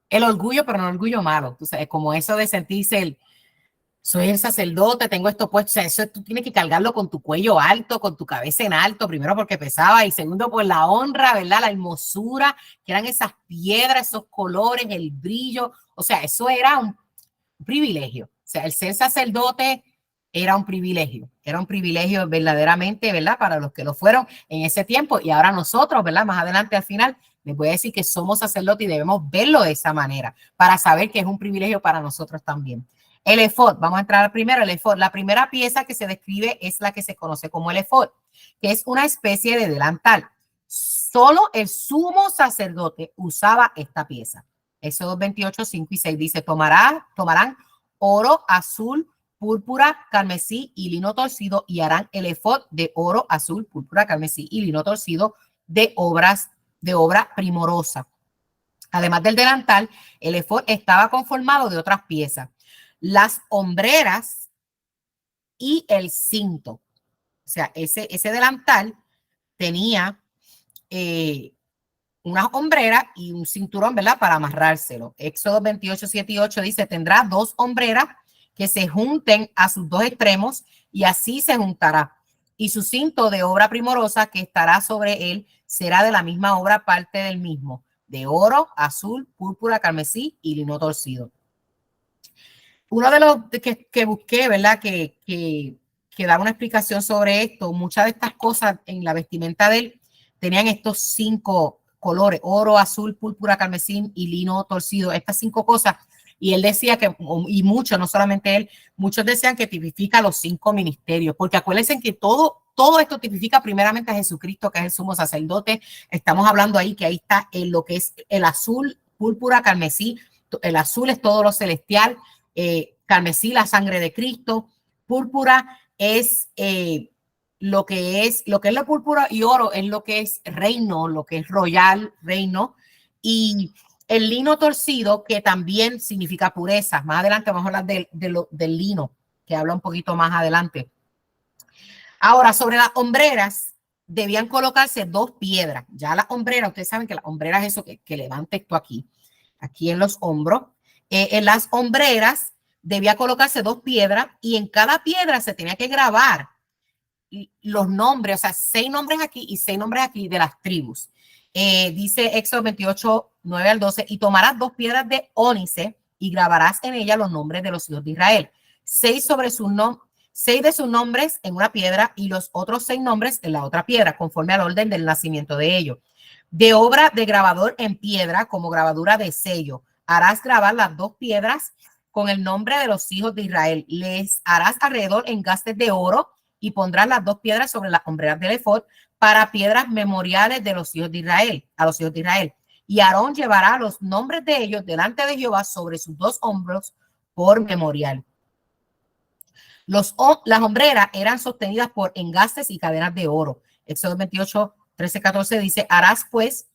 el orgullo, pero no el orgullo malo, tú sabes, como eso de sentirse soy el sacerdote, tengo esto puesto, o sea, eso tú tienes que cargarlo con tu cuello alto, con tu cabeza en alto, primero porque pesaba y segundo por la honra, ¿verdad? La hermosura, que eran esas piedras, esos colores, el brillo, o sea, eso era un privilegio. O sea, el ser sacerdote era un privilegio verdaderamente, ¿verdad? Para los que lo fueron en ese tiempo y ahora nosotros, ¿verdad? Más adelante al final les voy a decir que somos sacerdotes y debemos verlo de esa manera para saber que es un privilegio para nosotros también. El efod, vamos a entrar primero, el efod. La primera pieza que se describe es la que se conoce como el efod, que es una especie de delantal. Solo el sumo sacerdote usaba esta pieza. Éxodo 28, 5 y 6 dice, tomarán oro, azul, púrpura, carmesí y lino torcido y harán el efod de oro, azul, púrpura, carmesí y lino torcido de obra primorosa. Además del delantal, el efod estaba conformado de otras piezas, las hombreras y el cinto. O sea, ese delantal tenía unas hombreras y un cinturón, ¿verdad? Para amarrárselo. Éxodo 28, 7 y 8 dice, tendrá 2 hombreras que se junten a sus 2 extremos y así se juntará. Y su cinto de obra primorosa que estará sobre él será de la misma obra, parte del mismo, de oro, azul, púrpura, carmesí y lino torcido. Uno de los que busqué, ¿verdad? Que da una explicación sobre esto, muchas de estas cosas en la vestimenta de él tenían estos 5 colores, oro, azul, púrpura, carmesí y lino torcido, estas 5 cosas. Y él decía que, y muchos, no solamente él, muchos decían que tipifica los 5 ministerios, porque acuérdense que todo esto tipifica primeramente a Jesucristo, que es el sumo sacerdote. Estamos hablando ahí que ahí está en lo que es el azul, púrpura, carmesí. El azul es todo lo celestial, carmesí, la sangre de Cristo, púrpura es lo que es la púrpura y oro es lo que es reino, lo que es royal, reino, y el lino torcido, que también significa pureza. Más adelante vamos a hablar del lino, que habla un poquito más adelante. Ahora, sobre las hombreras, debían colocarse 2 piedras. Ya las hombreras, ustedes saben que las hombreras es eso que levanta esto aquí en los hombros. En las hombreras debía colocarse 2 piedras y en cada piedra se tenía que grabar los nombres, o sea, 6 nombres aquí y 6 nombres aquí de las tribus. Dice Éxodo 28, 9 al 12, y tomarás 2 piedras de ónice y grabarás en ellas los nombres de los hijos de Israel. 6 de sus nombres en una piedra y los otros 6 nombres en la otra piedra, conforme al orden del nacimiento de ellos. De obra de grabador en piedra, como grabadura de sello, harás grabar las 2 piedras con el nombre de los hijos de Israel. Les harás alrededor engastes de oro y pondrás las 2 piedras sobre las hombreras del efod para piedras memoriales de los hijos de Israel, a los hijos de Israel. y Aarón llevará los nombres de ellos delante de Jehová sobre sus 2 hombros por memorial. Las hombreras eran sostenidas por engastes y cadenas de oro. Éxodo 28, 13, 14 dice, harás pues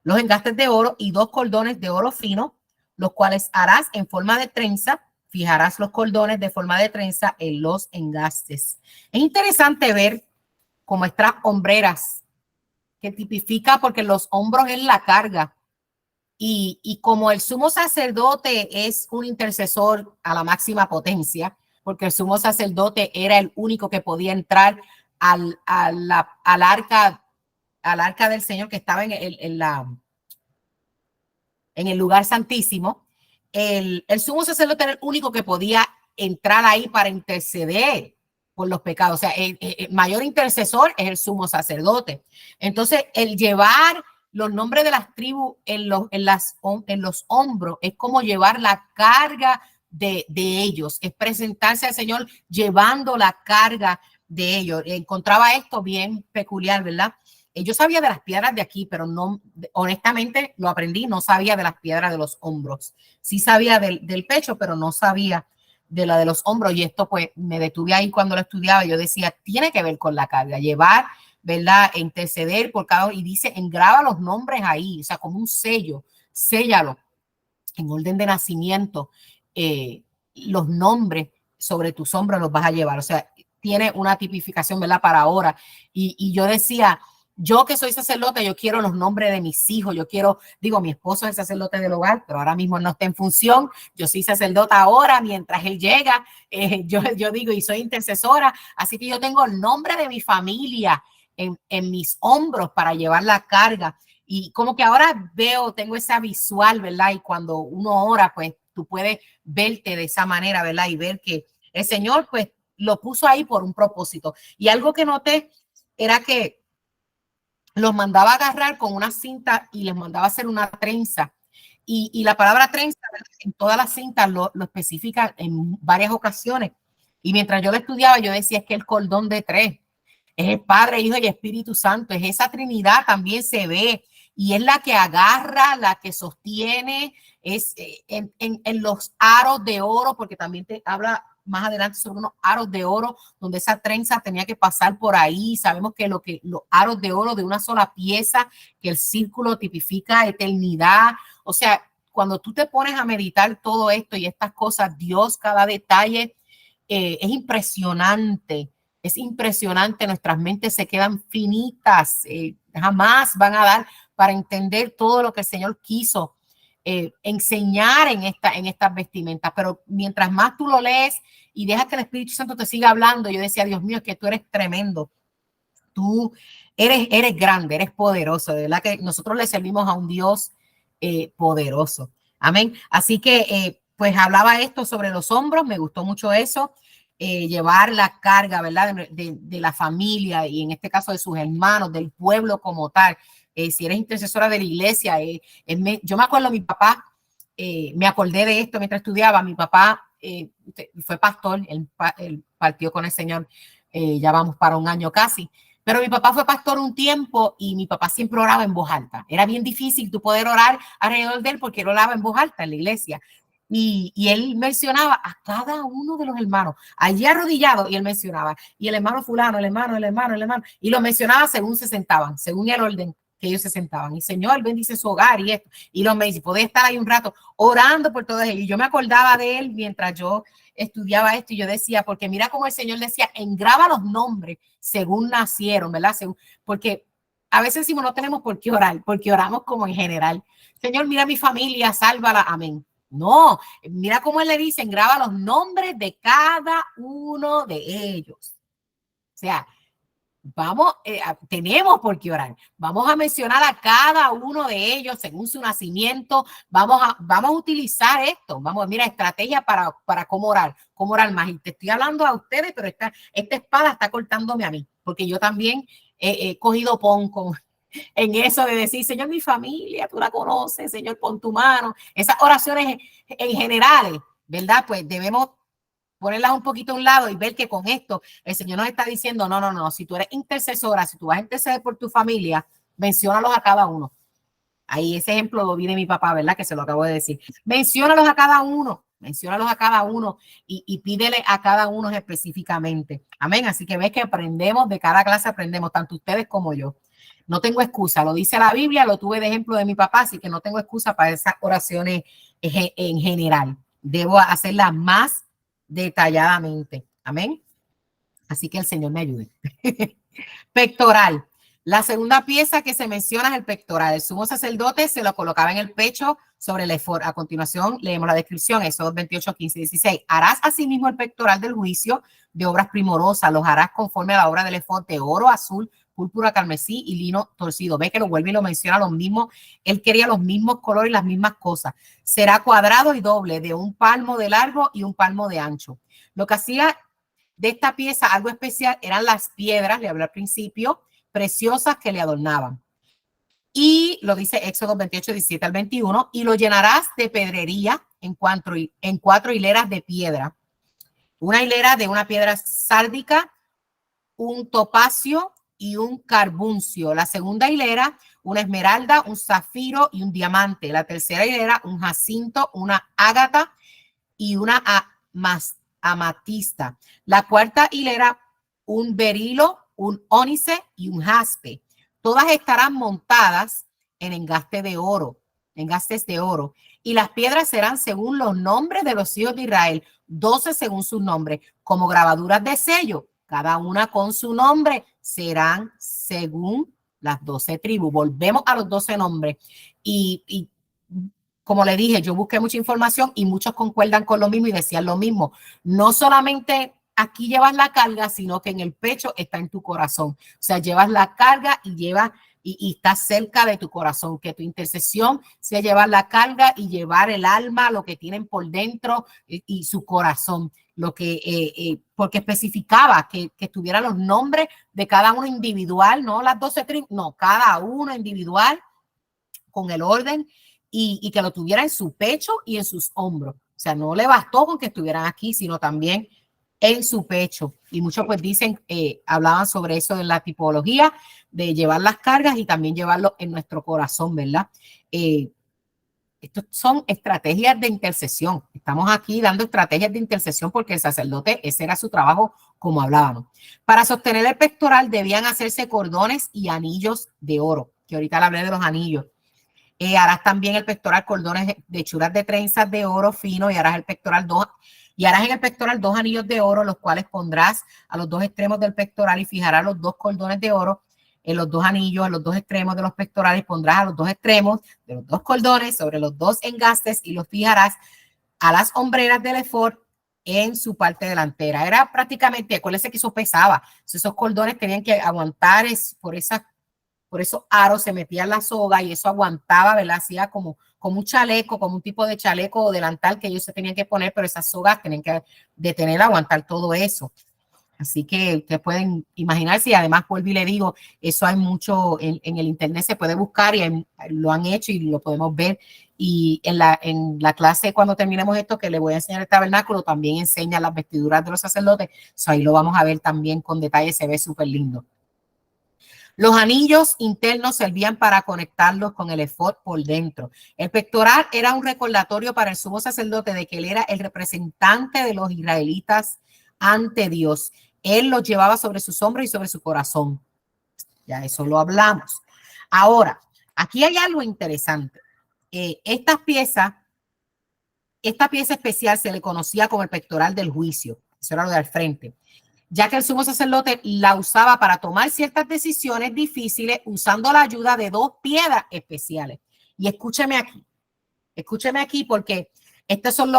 los engastes de oro y 2 cordones de oro fino, los cuales harás en forma de trenza. Fijarás los cordones de forma de trenza en los engastes. Es interesante ver cómo estas hombreras, que tipifica porque los hombros es la carga. Y como el sumo sacerdote es un intercesor a la máxima potencia, porque el sumo sacerdote era el único que podía entrar al arca del Señor que estaba en el lugar santísimo, el sumo sacerdote era el único que podía entrar ahí para interceder por los pecados. O sea, el mayor intercesor es el sumo sacerdote. Entonces, el llevar los nombres de las tribus en los hombros es como llevar la carga de ellos, es presentarse al Señor llevando la carga de ellos. Encontraba esto bien peculiar, ¿verdad? Yo sabía de las piedras de aquí, pero no, honestamente lo aprendí, no sabía de las piedras de los hombros. Sí sabía del pecho, pero no sabía de la de los hombros. Y esto pues me detuve ahí cuando lo estudiaba. Yo decía, tiene que ver con la carga, llevar, ¿verdad? Interceder por cada uno. Y dice, engrava los nombres ahí, o sea, como un sello, séllalo en orden de nacimiento. Los nombres sobre tus hombros los vas a llevar. O sea, tiene una tipificación, ¿verdad? Para ahora. Y yo decía, yo que soy sacerdote, yo quiero los nombres de mis hijos, yo quiero, digo, mi esposo es el sacerdote del hogar, pero ahora mismo no está en función, yo soy sacerdota ahora, mientras él llega, yo digo, y soy intercesora, así que yo tengo el nombre de mi familia en mis hombros para llevar la carga, y como que ahora tengo esa visual, ¿verdad? Y cuando uno ora, pues tú puedes verte de esa manera, ¿verdad? Y ver que el Señor, pues, lo puso ahí por un propósito. Y algo que noté era que los mandaba a agarrar con una cinta y les mandaba hacer una trenza. Y la palabra trenza en todas las cintas lo especifica en varias ocasiones. Y mientras yo lo estudiaba, yo decía, es que el cordón de 3 es el Padre, Hijo y Espíritu Santo. Es esa Trinidad, también se ve. Y es la que agarra, la que sostiene, es en los aros de oro, porque también te habla más adelante sobre unos aros de oro, donde esa trenza tenía que pasar por ahí. Sabemos que los aros de oro de una sola pieza, que el círculo tipifica eternidad. O sea, cuando tú te pones a meditar todo esto y estas cosas, Dios, cada detalle, es impresionante. Es impresionante, nuestras mentes se quedan finitas, jamás van a dar para entender todo lo que el Señor quiso enseñar en estas vestimentas. Pero mientras más tú lo lees y dejas que el Espíritu Santo te siga hablando, yo decía, Dios mío, es que tú eres tremendo. Tú eres grande, eres poderoso. De verdad que nosotros le servimos a un Dios poderoso. Amén. Así que, pues hablaba esto sobre los hombros, me gustó mucho eso. Llevar la carga, ¿verdad? De la familia y en este caso de sus hermanos, del pueblo como tal. Si eres intercesora de la iglesia, yo me acuerdo, mi papá, me acordé de esto mientras estudiaba. Mi papá fue pastor, él partió con el Señor, ya vamos para un año casi. Pero mi papá fue pastor un tiempo y mi papá siempre oraba en voz alta. Era bien difícil tú poder orar alrededor de él porque él oraba en voz alta en la iglesia. Y él mencionaba a cada uno de los hermanos, allí arrodillado, y él mencionaba, y el hermano fulano, el hermano, y lo mencionaba según se sentaban, según el orden que ellos se sentaban. Y Señor, bendice su hogar y esto. Y los me dice, podés estar ahí un rato orando por todos ellos. Y yo me acordaba de él mientras yo estudiaba esto y yo decía, porque mira cómo el Señor decía, engrava los nombres según nacieron, ¿verdad? Porque a veces decimos, no tenemos por qué orar, porque oramos como en general. Señor, mira mi familia, sálvala, amén. No, mira cómo él le dice, graba los nombres de cada uno de ellos. O sea, tenemos por qué orar. Vamos a mencionar a cada uno de ellos según su nacimiento. Vamos a utilizar esto. Mira, estrategia para cómo orar más. Y te estoy hablando a ustedes, pero esta espada está cortándome a mí, porque yo también he cogido en eso de decir, Señor, mi familia, tú la conoces, Señor, pon tu mano. Esas oraciones en generales, ¿verdad? Pues debemos ponerlas un poquito a un lado y ver que con esto el Señor nos está diciendo, no, si tú eres intercesora, si tú vas a interceder por tu familia, menciónalos a cada uno. Ahí ese ejemplo lo vi de mi papá, ¿verdad? Que se lo acabo de decir. Menciónalos a cada uno y pídele a cada uno específicamente. Amén. Así que ves que aprendemos, de cada clase aprendemos, tanto ustedes como yo. No tengo excusa, lo dice la Biblia, lo tuve de ejemplo de mi papá, así que no tengo excusa para esas oraciones en general. Debo hacerlas más detalladamente. Amén. Así que el Señor me ayude. Pectoral. La segunda pieza que se menciona es el pectoral. El sumo sacerdote se lo colocaba en el pecho sobre el efod. A continuación leemos la descripción, Éxodo 28, 15 y 16. Harás asimismo el pectoral del juicio de obras primorosas. Los harás conforme a la obra del efod de oro, azul, púrpura, carmesí y lino torcido. Ve que lo vuelve y lo menciona los mismos. Él quería los mismos colores y las mismas cosas. Será cuadrado y doble, de 1 palmo de largo y 1 palmo de ancho. Lo que hacía de esta pieza algo especial eran las piedras, le hablé al principio, preciosas que le adornaban. Y lo dice Éxodo 28, 17 al 21, y lo llenarás de pedrería en 4 hileras de piedra. Una hilera de una piedra sárdica, un topacio y un carbuncio. La segunda hilera, una esmeralda, un zafiro y un diamante. La tercera hilera, un jacinto, una ágata y una amatista. La cuarta hilera, un berilo, un ónice y un jaspe. Todas estarán montadas en engastes de oro, y las piedras serán según los nombres de los hijos de Israel, 12 según sus nombres, como grabaduras de sello, cada una con su nombre, serán según las 12 tribus. Volvemos a los 12 nombres y como le dije, yo busqué mucha información y muchos concuerdan con lo mismo y decían lo mismo. No solamente aquí llevas la carga, sino que en el pecho está en tu corazón. O sea, llevas la carga y estás cerca de tu corazón. Que tu intercesión sea llevar la carga y llevar el alma, lo que tienen por dentro y su corazón. Lo que, porque especificaba que tuvieran los nombres de cada uno individual, no las 12 tribus, no, cada uno individual con el orden y que lo tuviera en su pecho y en sus hombros. O sea, no le bastó con que estuvieran aquí, sino también en su pecho. Y muchos pues dicen, hablaban sobre eso en la tipología, de llevar las cargas y también llevarlo en nuestro corazón, ¿verdad? Estos son estrategias de intercesión. Estamos aquí dando estrategias de intercesión porque el sacerdote, ese era su trabajo, como hablábamos. Para sostener el pectoral debían hacerse cordones y anillos de oro, que ahorita le hablé de los anillos. Harás también el pectoral cordones de hechuras de trenzas de oro fino y harás en el pectoral 2 anillos de oro, los cuales pondrás a los 2 extremos del pectoral y fijarás los 2 cordones de oro en los 2 anillos, a los 2 extremos de los pectorales, pondrás a los 2 extremos de los 2 cordones sobre los 2 engastes y los fijarás a las hombreras del efod en su parte delantera. Era prácticamente, acuérdense que eso pesaba, esos cordones tenían que aguantar por esos aros se metían la soga y eso aguantaba, ¿verdad? Hacía como un chaleco, como un tipo de chaleco o delantal que ellos se tenían que poner, pero esas sogas tenían que detener, aguantar todo eso. Así que ustedes pueden imaginarse y además vuelvo y le digo, eso hay mucho en el internet, se puede buscar y lo han hecho y lo podemos ver. Y en la clase cuando terminemos esto que le voy a enseñar el tabernáculo, también enseña las vestiduras de los sacerdotes. So, ahí lo vamos a ver también con detalle, se ve súper lindo. Los anillos internos servían para conectarlos con el efod por dentro. El pectoral era un recordatorio para el sumo sacerdote de que él era el representante de los israelitas ante Dios. Él los llevaba sobre sus hombros y sobre su corazón. Ya eso lo hablamos. Ahora, aquí hay algo interesante. Esta pieza especial se le conocía como el pectoral del juicio. Eso era lo de al frente, ya que el sumo sacerdote la usaba para tomar ciertas decisiones difíciles usando la ayuda de 2 piedras especiales. Y escúcheme aquí porque estas son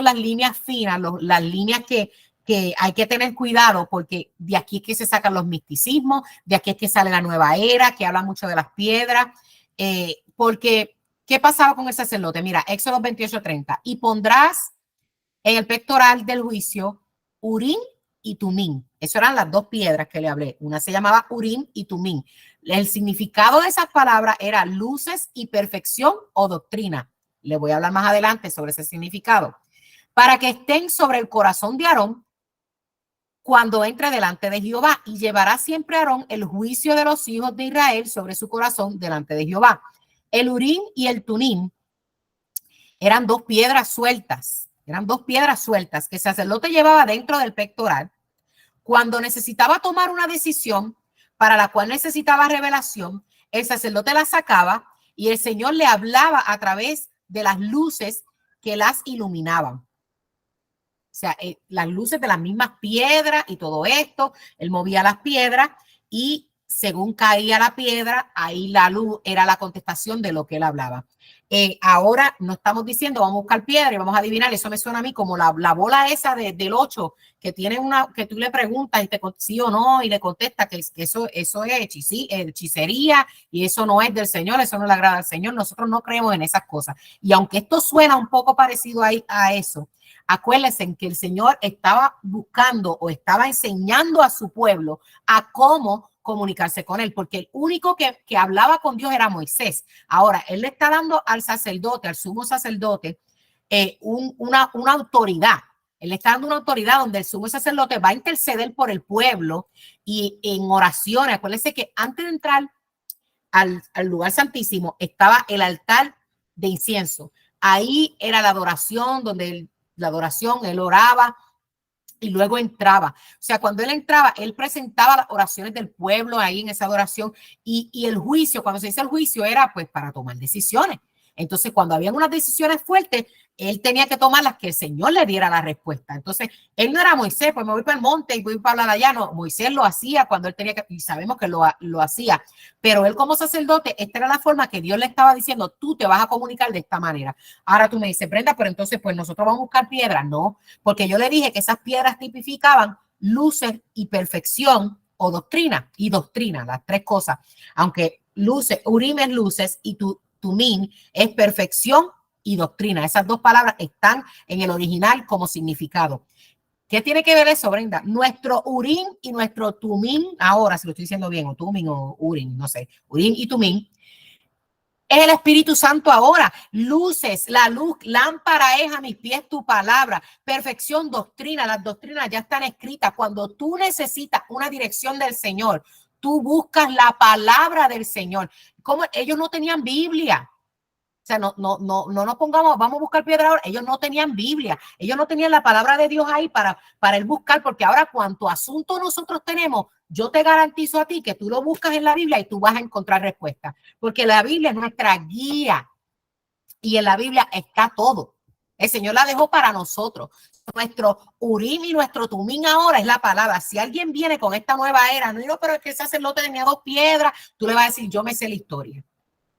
las líneas finas, las líneas que hay que tener cuidado porque de aquí es que se sacan los misticismos, de aquí es que sale la nueva era, que habla mucho de las piedras, porque ¿qué pasaba con el sacerdote? Mira, Éxodo 28:30, y pondrás en el pectoral del juicio Urim y Tumín. Eso eran las 2 piedras que le hablé. Una se llamaba Urim y Tumín. El significado de esas palabras era luces y perfección o doctrina. Le voy a hablar más adelante sobre ese significado. Para que estén sobre el corazón de Aarón cuando entre delante de Jehová, y llevará siempre Aarón el juicio de los hijos de Israel sobre su corazón delante de Jehová. El Urim y el Tumim eran dos piedras sueltas. Eran dos piedras sueltas que el sacerdote llevaba dentro del pectoral cuando necesitaba tomar una decisión para la cual necesitaba revelación. El sacerdote la sacaba y el Señor le hablaba a través de las luces que las iluminaban. O sea, las luces de las mismas piedras y todo esto, él movía las piedras y según caía la piedra, ahí la luz era la contestación de lo que él hablaba. Ahora no estamos diciendo vamos a buscar piedra y vamos a adivinar, eso me suena a mí como la bola esa del 8 que tiene una, que tú le preguntas y te sí o no y le contesta que eso es hechicería y eso no es del Señor, eso no le agrada al Señor. Nosotros no creemos en esas cosas. Y aunque esto suena un poco parecido a eso, acuérdense que el Señor estaba buscando o estaba enseñando a su pueblo a cómo comunicarse con él, porque el único que hablaba con Dios era Moisés. Ahora, él le está dando al sacerdote, al sumo sacerdote, una autoridad. Él le está dando una autoridad donde el sumo sacerdote va a interceder por el pueblo y en oraciones. Acuérdense que antes de entrar al lugar santísimo estaba el altar de incienso. Ahí era la adoración, donde él oraba y luego entraba. O sea, cuando él entraba, él presentaba las oraciones del pueblo ahí en esa adoración y el juicio, cuando se dice el juicio, era pues para tomar decisiones. Entonces, cuando habían unas decisiones fuertes, él tenía que tomar las que el Señor le diera la respuesta. Entonces, él no era Moisés, pues me voy para el monte y voy para hablar allá. No, Moisés lo hacía cuando él tenía que, y sabemos que lo hacía. Pero él como sacerdote, esta era la forma que Dios le estaba diciendo, tú te vas a comunicar de esta manera. Ahora tú me dices, Brenda, pero entonces pues nosotros vamos a buscar piedras. No, porque yo le dije que esas piedras tipificaban luces y perfección o doctrina y doctrina, las tres cosas. Aunque luces, Urim es luces y Tumim es perfección y doctrina. Esas dos palabras están en el original como significado. ¿Qué tiene que ver eso, Brenda? Nuestro Urim y nuestro Tumim, ahora si lo estoy diciendo bien, o Tumim o Urim, no sé, Urim y Tumim, es el Espíritu Santo ahora. Luces, la luz, lámpara es a mis pies tu palabra. Perfección, doctrina. Las doctrinas ya están escritas. Cuando tú necesitas una dirección del Señor, tú buscas la palabra del Señor. Como ellos no tenían Biblia. O sea, no nos pongamos, vamos a buscar piedra ahora. Ellos no tenían Biblia, ellos no tenían la palabra de Dios ahí para él buscar, porque ahora cuanto asunto nosotros tenemos, yo te garantizo a ti que tú lo buscas en la Biblia y tú vas a encontrar respuesta, porque la Biblia es nuestra guía y en la Biblia está todo. El Señor la dejó para nosotros. Nuestro Urim y nuestro Tumim ahora es la palabra. Si alguien viene con esta nueva era, no digo, pero es que ese sacerdote tenía 2 piedras, tú le vas a decir, yo me sé la historia,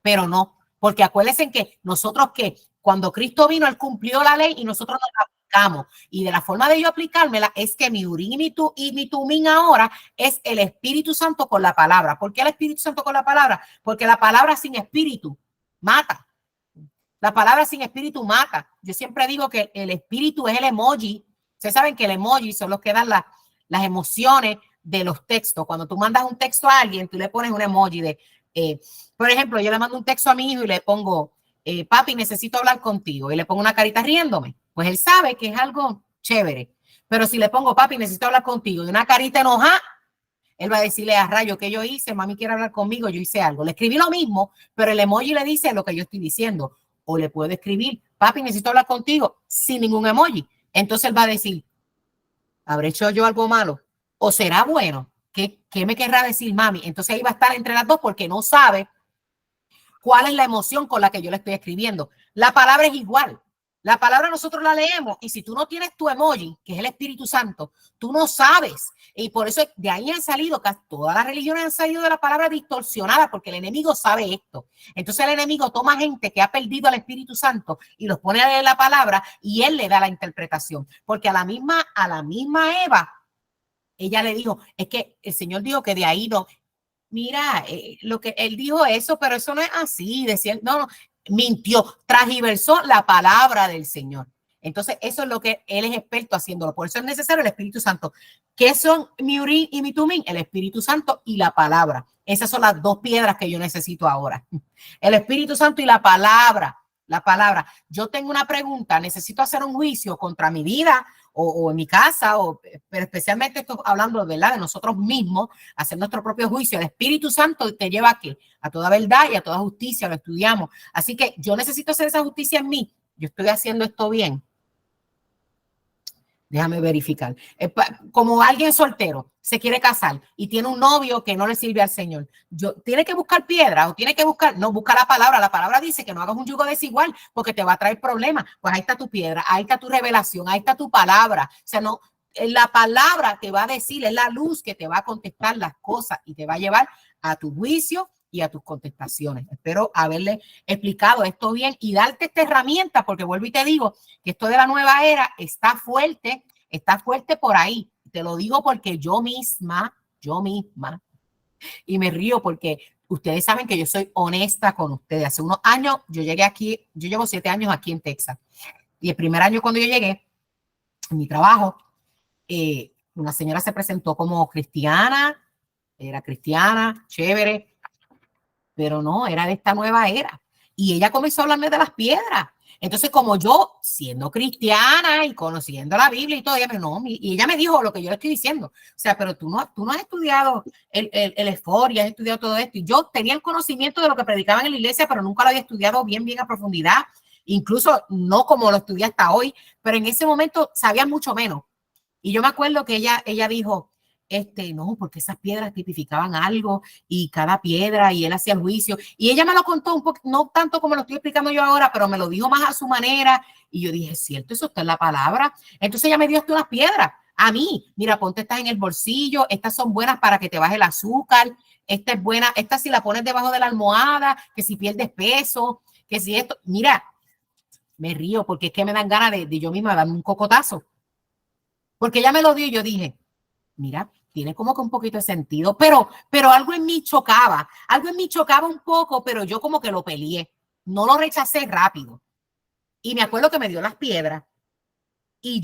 pero no. Porque acuérdense que nosotros que cuando Cristo vino, él cumplió la ley y nosotros nos la aplicamos. Y de la forma de yo aplicármela es que mi Urim y mi Tumim ahora es el Espíritu Santo con la palabra. ¿Por qué el Espíritu Santo con la palabra? Porque la palabra sin espíritu mata. La palabra sin espíritu mata. Yo siempre digo que el espíritu es el emoji. Ustedes saben que el emoji son los que dan las emociones de los textos. Cuando tú mandas un texto a alguien, tú le pones un emoji de... por ejemplo, yo le mando un texto a mi hijo y le pongo, papi, necesito hablar contigo. Y le pongo una carita riéndome. Pues él sabe que es algo chévere. Pero si le pongo, papi, necesito hablar contigo, y una carita enojada, él va a decirle a rayo que yo hice, mami quiere hablar conmigo, yo hice algo. Le escribí lo mismo, pero el emoji le dice lo que yo estoy diciendo. O le puedo escribir, papi, necesito hablar contigo, sin ningún emoji. Entonces él va a decir, ¿habré hecho yo algo malo? ¿O será bueno? ¿Qué me querrá decir mami? Entonces ahí va a estar entre las dos porque no sabe cuál es la emoción con la que yo le estoy escribiendo. La palabra es igual. La palabra nosotros la leemos y si tú no tienes tu emoji, que es el Espíritu Santo, tú no sabes. Y por eso de ahí han salido, casi todas las religiones han salido de la palabra distorsionada porque el enemigo sabe esto. Entonces el enemigo toma gente que ha perdido al Espíritu Santo y los pone a leer la palabra y él le da la interpretación. Porque a la misma Eva, ella le dijo, es que el Señor dijo que de ahí no, mira, lo que él dijo eso, pero eso no es así, decía, no, mintió, transversó la palabra del Señor. Entonces, eso es lo que él es experto haciéndolo. Por eso es necesario el Espíritu Santo. ¿Qué son mi Urim y mi Tumim? El Espíritu Santo y la palabra. Esas son las dos piedras que yo necesito ahora. El Espíritu Santo y la palabra. La palabra. Yo tengo una pregunta, necesito hacer un juicio contra mi vida o en mi casa, pero especialmente esto hablando, ¿verdad?, de nosotros mismos, hacer nuestro propio juicio. El Espíritu Santo te lleva ¿a qué? A toda verdad y a toda justicia, lo estudiamos. Así que yo necesito hacer esa justicia en mí. Yo estoy haciendo esto bien. Déjame verificar. Como alguien soltero se quiere casar y tiene un novio que no le sirve al Señor, tiene que buscar piedra o tiene que buscar, no, busca la palabra. La palabra dice que no hagas un yugo desigual porque te va a traer problemas. Pues ahí está tu piedra, ahí está tu revelación, ahí está tu palabra. O sea, no, la palabra te va a decir, es la luz que te va a contestar las cosas y te va a llevar a tu juicio y a tus contestaciones. Espero haberle explicado esto bien y darte esta herramienta, porque vuelvo y te digo que esto de la nueva era está fuerte por ahí. Te lo digo porque yo misma, y me río porque ustedes saben que yo soy honesta con ustedes. Hace unos años yo llegué aquí, yo llevo 7 años aquí en Texas, y el primer año cuando yo llegué, en mi trabajo, una señora se presentó como cristiana, era cristiana, chévere, pero no, era de esta nueva era. Y ella comenzó a hablarme de las piedras. Entonces, como yo, siendo cristiana y conociendo la Biblia y todo, y ella me dijo lo que yo le estoy diciendo. O sea, pero tú no has estudiado el Esforia, has estudiado todo esto. Y yo tenía el conocimiento de lo que predicaban en la iglesia, pero nunca lo había estudiado bien a profundidad. Incluso no como lo estudié hasta hoy, pero en ese momento sabía mucho menos. Y yo me acuerdo que ella dijo, no, porque esas piedras tipificaban algo y cada piedra, y él hacía el juicio. Y ella me lo contó un poco, no tanto como lo estoy explicando yo ahora, pero me lo dijo más a su manera. Y yo dije, cierto, eso está en la palabra. Entonces ella me dio hasta unas piedras a mí. Mira, ponte estas en el bolsillo, estas son buenas para que te baje el azúcar, esta es buena, esta si la pones debajo de la almohada, que si pierdes peso, que si esto, mira, me río porque es que me dan ganas de yo misma darme un cocotazo. Porque ella me lo dio y yo dije, mira, tiene como que un poquito de sentido, pero algo en mí chocaba un poco, pero yo como que lo peleé, no lo rechacé rápido. Y me acuerdo que me dio las piedras y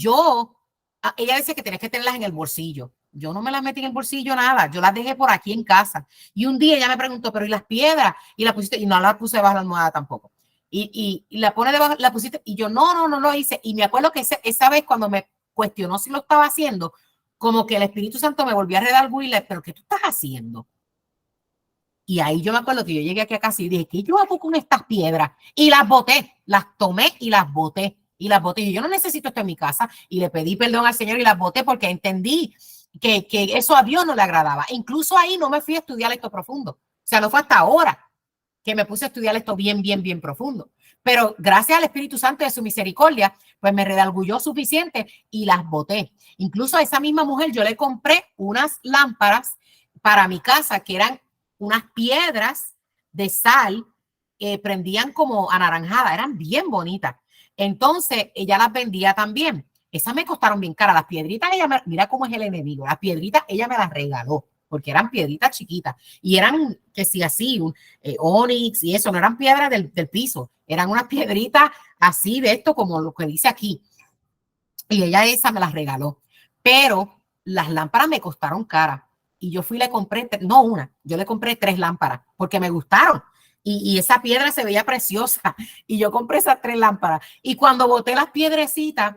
ella decía que tenías que tenerlas en el bolsillo. Yo no me las metí en el bolsillo nada, yo las dejé por aquí en casa. Y un día ella me preguntó, pero ¿y las piedras? Y la pusiste, y no la puse debajo de la almohada tampoco. Y la pone debajo, la pusiste, y yo no lo hice. Y me acuerdo que esa vez cuando me cuestionó si lo estaba haciendo, como que el Espíritu Santo me volvió a redarguir, pero ¿qué tú estás haciendo? Y ahí yo me acuerdo que yo llegué aquí a casa y dije, ¿qué yo hago con estas piedras? Y las boté, las tomé y las boté. Y yo no necesito esto en mi casa. Y le pedí perdón al Señor y las boté porque entendí que eso a Dios no le agradaba. Incluso ahí no me fui a estudiar esto profundo. O sea, no fue hasta ahora que me puse a estudiar esto bien profundo. Pero gracias al Espíritu Santo de su misericordia, pues me redarguyó suficiente y las boté. Incluso a esa misma mujer yo le compré unas lámparas para mi casa que eran unas piedras de sal que prendían como anaranjada, eran bien bonitas. Entonces ella las vendía también. Esas me costaron bien caras. Las piedritas, mira cómo es el enemigo. Las piedritas ella me las regaló porque eran piedritas chiquitas y eran que sí así, onix y eso, no eran piedras del piso, eran unas piedritas así de esto como lo que dice aquí. Y ella esa me las regaló, pero las lámparas me costaron caras y yo fui y le compré, no una, yo le compré 3 lámparas porque me gustaron. Y esa piedra se veía preciosa y yo compré esas 3 lámparas. Y cuando boté las piedrecitas,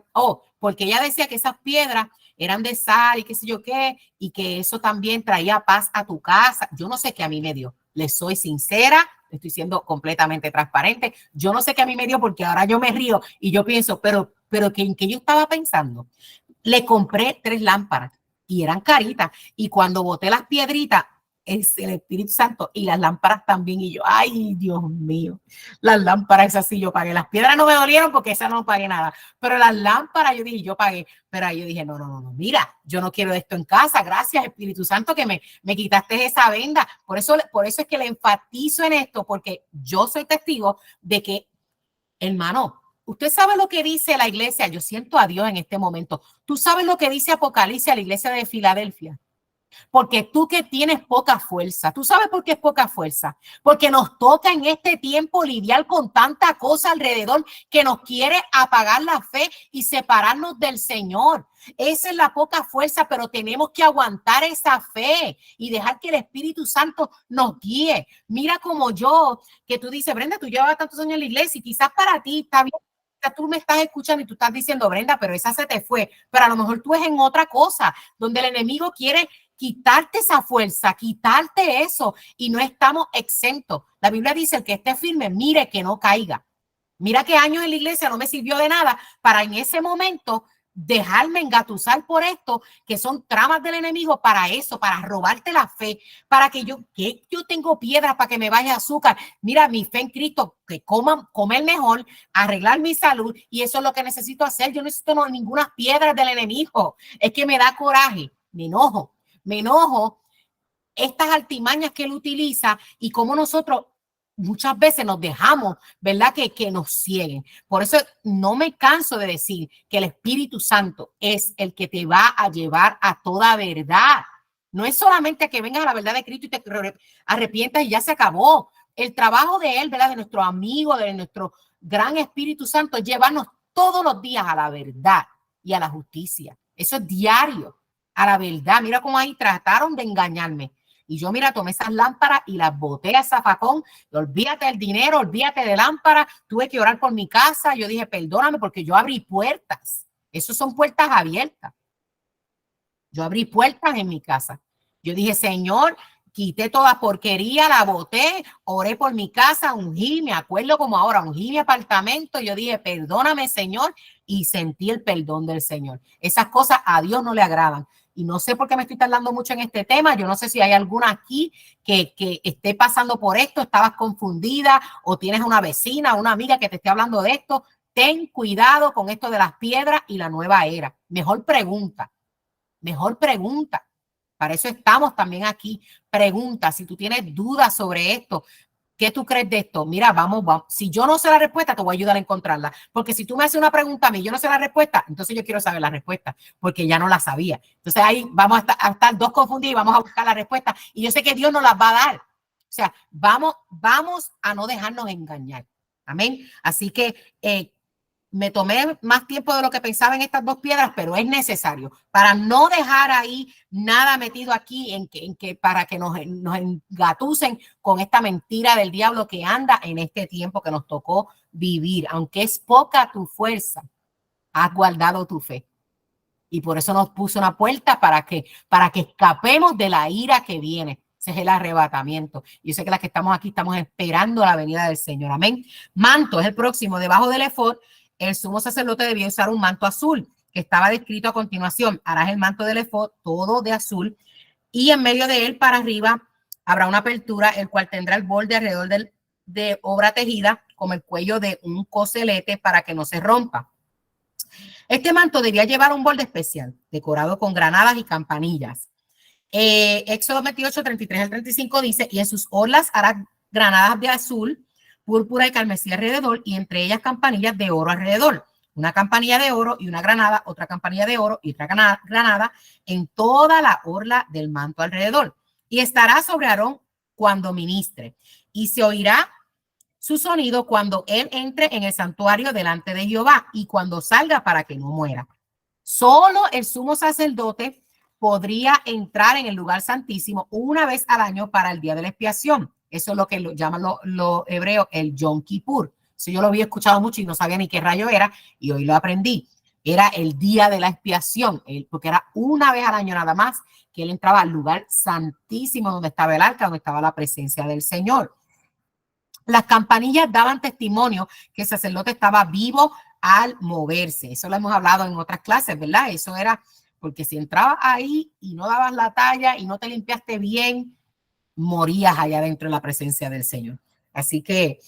porque ella decía que esas piedras eran de sal y qué sé yo qué, y que eso también traía paz a tu casa. Yo no sé qué a mí me dio. Les soy sincera, estoy siendo completamente transparente. Yo no sé qué a mí me dio porque ahora yo me río y yo pienso, pero ¿en qué yo estaba pensando? Le compré 3 lámparas y eran caritas. Y cuando boté las piedritas, es el Espíritu Santo y las lámparas también. Y yo, ay, Dios mío, las lámparas esas sí yo pagué. Las piedras no me dolieron porque esas no pagué nada. Pero las lámparas yo dije, yo pagué. Pero ahí yo dije, no, mira, yo no quiero esto en casa. Gracias, Espíritu Santo, que me quitaste esa venda. Por eso es que le enfatizo en esto, porque yo soy testigo de que, hermano, usted sabe lo que dice la iglesia. Yo siento a Dios en este momento. Tú sabes lo que dice Apocalipsis a la iglesia de Filadelfia. Porque tú que tienes poca fuerza, ¿tú sabes por qué es poca fuerza? Porque nos toca en este tiempo lidiar con tanta cosa alrededor que nos quiere apagar la fe y separarnos del Señor. Esa es la poca fuerza, pero tenemos que aguantar esa fe y dejar que el Espíritu Santo nos guíe. Mira como yo, que tú dices, Brenda, tú llevas tantos años en la iglesia y quizás para ti está bien. tú me estás escuchando y tú estás diciendo, Brenda, pero esa se te fue. Pero a lo mejor tú es en otra cosa, donde el enemigo quiere quitarte esa fuerza, quitarte eso, y no estamos exentos. La Biblia dice, el que esté firme, mire que no caiga. Mira que años en la iglesia no me sirvió de nada para en ese momento dejarme engatusar por esto, que son tramas del enemigo para eso, para robarte la fe, para que yo tengo piedras para que me vaya azúcar. Mira, mi fe en Cristo, que comer mejor, arreglar mi salud, y eso es lo que necesito hacer. Yo no necesito ninguna piedra del enemigo. Es que me da coraje, me enojo estas artimañas que él utiliza y cómo nosotros muchas veces nos dejamos, ¿verdad? Que nos cieguen. Por eso no me canso de decir que el Espíritu Santo es el que te va a llevar a toda verdad. No es solamente que vengas a la verdad de Cristo y te arrepientas y ya se acabó. El trabajo de él, ¿verdad? De nuestro amigo, de nuestro gran Espíritu Santo, es llevarnos todos los días a la verdad y a la justicia. Eso es diario, a la verdad. Mira cómo ahí trataron de engañarme. Y yo, mira, tomé esas lámparas y las boté a zafacón. Olvídate del dinero, olvídate de lámparas. Tuve que orar por mi casa. Yo dije, perdóname, porque yo abrí puertas. Esas son puertas abiertas. Yo abrí puertas en mi casa. Yo dije, Señor, quité toda porquería, la boté, oré por mi casa, ungí, me acuerdo como ahora, ungí mi apartamento. Yo dije, perdóname, Señor, y sentí el perdón del Señor. Esas cosas a Dios no le agradan. Y no sé por qué me estoy tardando mucho en este tema. Yo no sé si hay alguna aquí que esté pasando por esto, estabas confundida o tienes una vecina, una amiga que te esté hablando de esto. Ten cuidado con esto de las piedras y la nueva era. Mejor pregunta. Para eso estamos también aquí. Pregunta, si tú tienes dudas sobre esto, ¿qué tú crees de esto? Mira, vamos. Si yo no sé la respuesta, te voy a ayudar a encontrarla. Porque si tú me haces una pregunta a mí, yo no sé la respuesta, entonces yo quiero saber la respuesta, porque ya no la sabía. Entonces ahí vamos a estar dos confundidos y vamos a buscar la respuesta. Y yo sé que Dios nos las va a dar. O sea, vamos a no dejarnos engañar. Amén. Así que me tomé más tiempo de lo que pensaba en estas dos piedras, pero es necesario para no dejar ahí nada metido aquí en que para que nos engatusen con esta mentira del diablo que anda en este tiempo que nos tocó vivir. Aunque es poca tu fuerza, has guardado tu fe. Y por eso nos puso una puerta para que escapemos de la ira que viene. Ese es el arrebatamiento. Yo sé que las que estamos aquí estamos esperando la venida del Señor. Amén. Manto es el próximo. Debajo del efod, el sumo sacerdote debía usar un manto azul, que estaba descrito a continuación. Harás el manto del efod todo de azul, y en medio de él para arriba habrá una apertura, el cual tendrá el borde alrededor de obra tejida, como el cuello de un coselete, para que no se rompa. Este manto debía llevar un borde especial, decorado con granadas y campanillas. Éxodo 28, 33 al 35 dice, y en sus orlas hará granadas de azul, púrpura y carmesí alrededor, y entre ellas campanillas de oro alrededor. Una campanilla de oro y una granada, otra campanilla de oro y otra granada en toda la orla del manto alrededor. Y estará sobre Aarón cuando ministre, y se oirá su sonido cuando él entre en el santuario delante de Jehová y cuando salga, para que no muera. Solo el sumo sacerdote podría entrar en el lugar santísimo una vez al año para el día de la expiación. Eso es lo que llaman los hebreos el Yom Kippur. Eso yo lo había escuchado mucho y no sabía ni qué rayo era, y hoy lo aprendí. Era el día de la expiación, porque era una vez al año nada más que él entraba al lugar santísimo donde estaba el arca, donde estaba la presencia del Señor. Las campanillas daban testimonio que el sacerdote estaba vivo al moverse. Eso lo hemos hablado en otras clases, ¿verdad? Eso era porque si entrabas ahí y no dabas la talla y no te limpiaste bien, morías allá dentro de la presencia del Señor. Así que,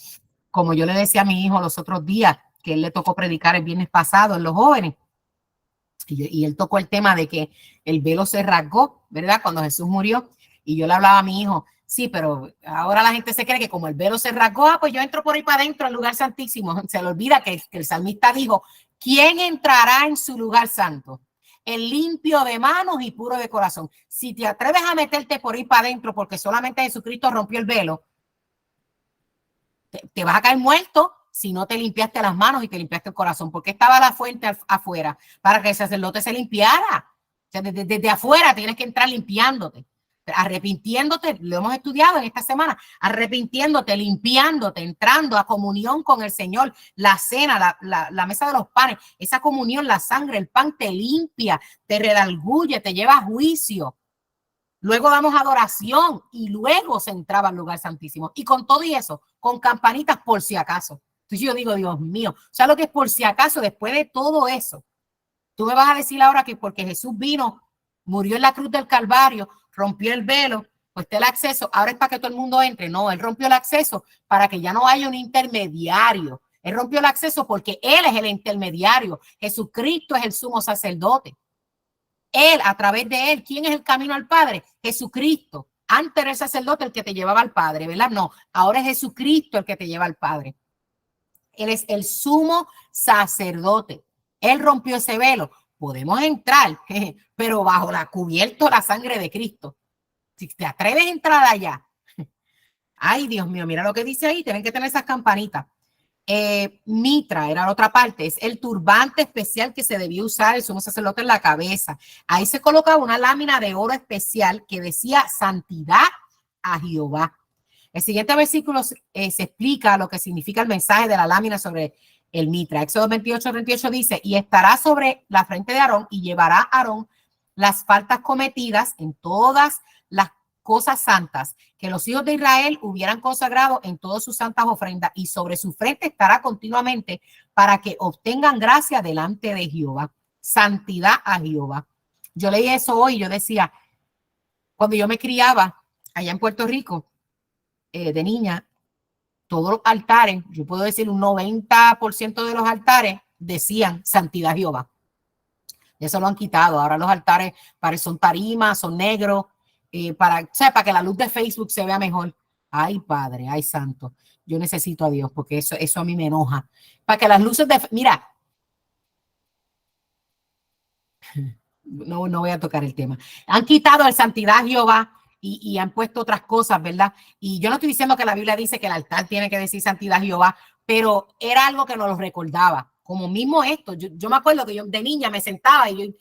como yo le decía a mi hijo los otros días, que él le tocó predicar el viernes pasado en los jóvenes, y él tocó el tema de que el velo se rasgó, ¿verdad? Cuando Jesús murió, y yo le hablaba a mi hijo, sí, pero ahora la gente se cree que como el velo se rasgó, pues yo entro por ahí para adentro al lugar santísimo. Se le olvida que el salmista dijo, ¿quién entrará en su lugar santo? El limpio de manos y puro de corazón. Si te atreves a meterte por ahí para adentro porque solamente Jesucristo rompió el velo, te vas a caer muerto si no te limpiaste las manos y te limpiaste el corazón, porque estaba la fuente afuera para que el sacerdote se limpiara. O sea, desde afuera tienes que entrar limpiándote. arrepintiéndote, lo hemos estudiado en esta semana, arrepintiéndote, limpiándote, entrando a comunión con el Señor, la cena, la mesa de los panes, esa comunión, la sangre, el pan te limpia, te redarguye, te lleva a juicio. Luego damos adoración y luego se entraba al lugar santísimo. Y con todo y eso, con campanitas por si acaso. Entonces yo digo, Dios mío, o sea, lo que es por si acaso, después de todo eso, tú me vas a decir ahora que porque Jesús vino, murió en la cruz del Calvario, rompió el velo, pues está el acceso, ahora es para que todo el mundo entre. No, él rompió el acceso para que ya no haya un intermediario. Él rompió el acceso porque él es el intermediario. Jesucristo es el sumo sacerdote. Él, a través de él, ¿quién es el camino al Padre? Jesucristo. Antes era el sacerdote el que te llevaba al Padre, ¿verdad? No, ahora es Jesucristo el que te lleva al Padre. Él es el sumo sacerdote. Él rompió ese velo. Podemos entrar, pero bajo la cubierta la sangre de Cristo. Si te atreves a entrar allá, ay, Dios mío, mira lo que dice ahí, tienen que tener esas campanitas. Mitra era la otra parte, es el turbante especial que se debía usar el sumo sacerdote en la cabeza. Ahí se colocaba una lámina de oro especial que decía santidad a Jehová. El siguiente versículo se explica lo que significa el mensaje de la lámina sobre el mitra. Éxodo 28:38 dice, y estará sobre la frente de Aarón y llevará a Aarón las faltas cometidas en todas las cosas santas que los hijos de Israel hubieran consagrado en todas sus santas ofrendas, y sobre su frente estará continuamente para que obtengan gracia delante de Jehová. Santidad a Jehová. Yo leí eso hoy y yo decía, cuando yo me criaba allá en Puerto Rico, de niña, todos los altares, yo puedo decir un 90% de los altares decían santidad a Jehová. Eso lo han quitado. Ahora los altares son tarimas, son negros, para que la luz de Facebook se vea mejor. Ay, Padre, ay, Santo. Yo necesito a Dios porque eso a mí me enoja. Para que las luces de... Mira, no voy a tocar el tema. Han quitado el santidad a Jehová y han puesto otras cosas, ¿verdad? Y yo no estoy diciendo que la Biblia dice que el altar tiene que decir santidad a Jehová, pero era algo que nos lo recordaba. Como mismo esto, yo me acuerdo que yo de niña me sentaba y yo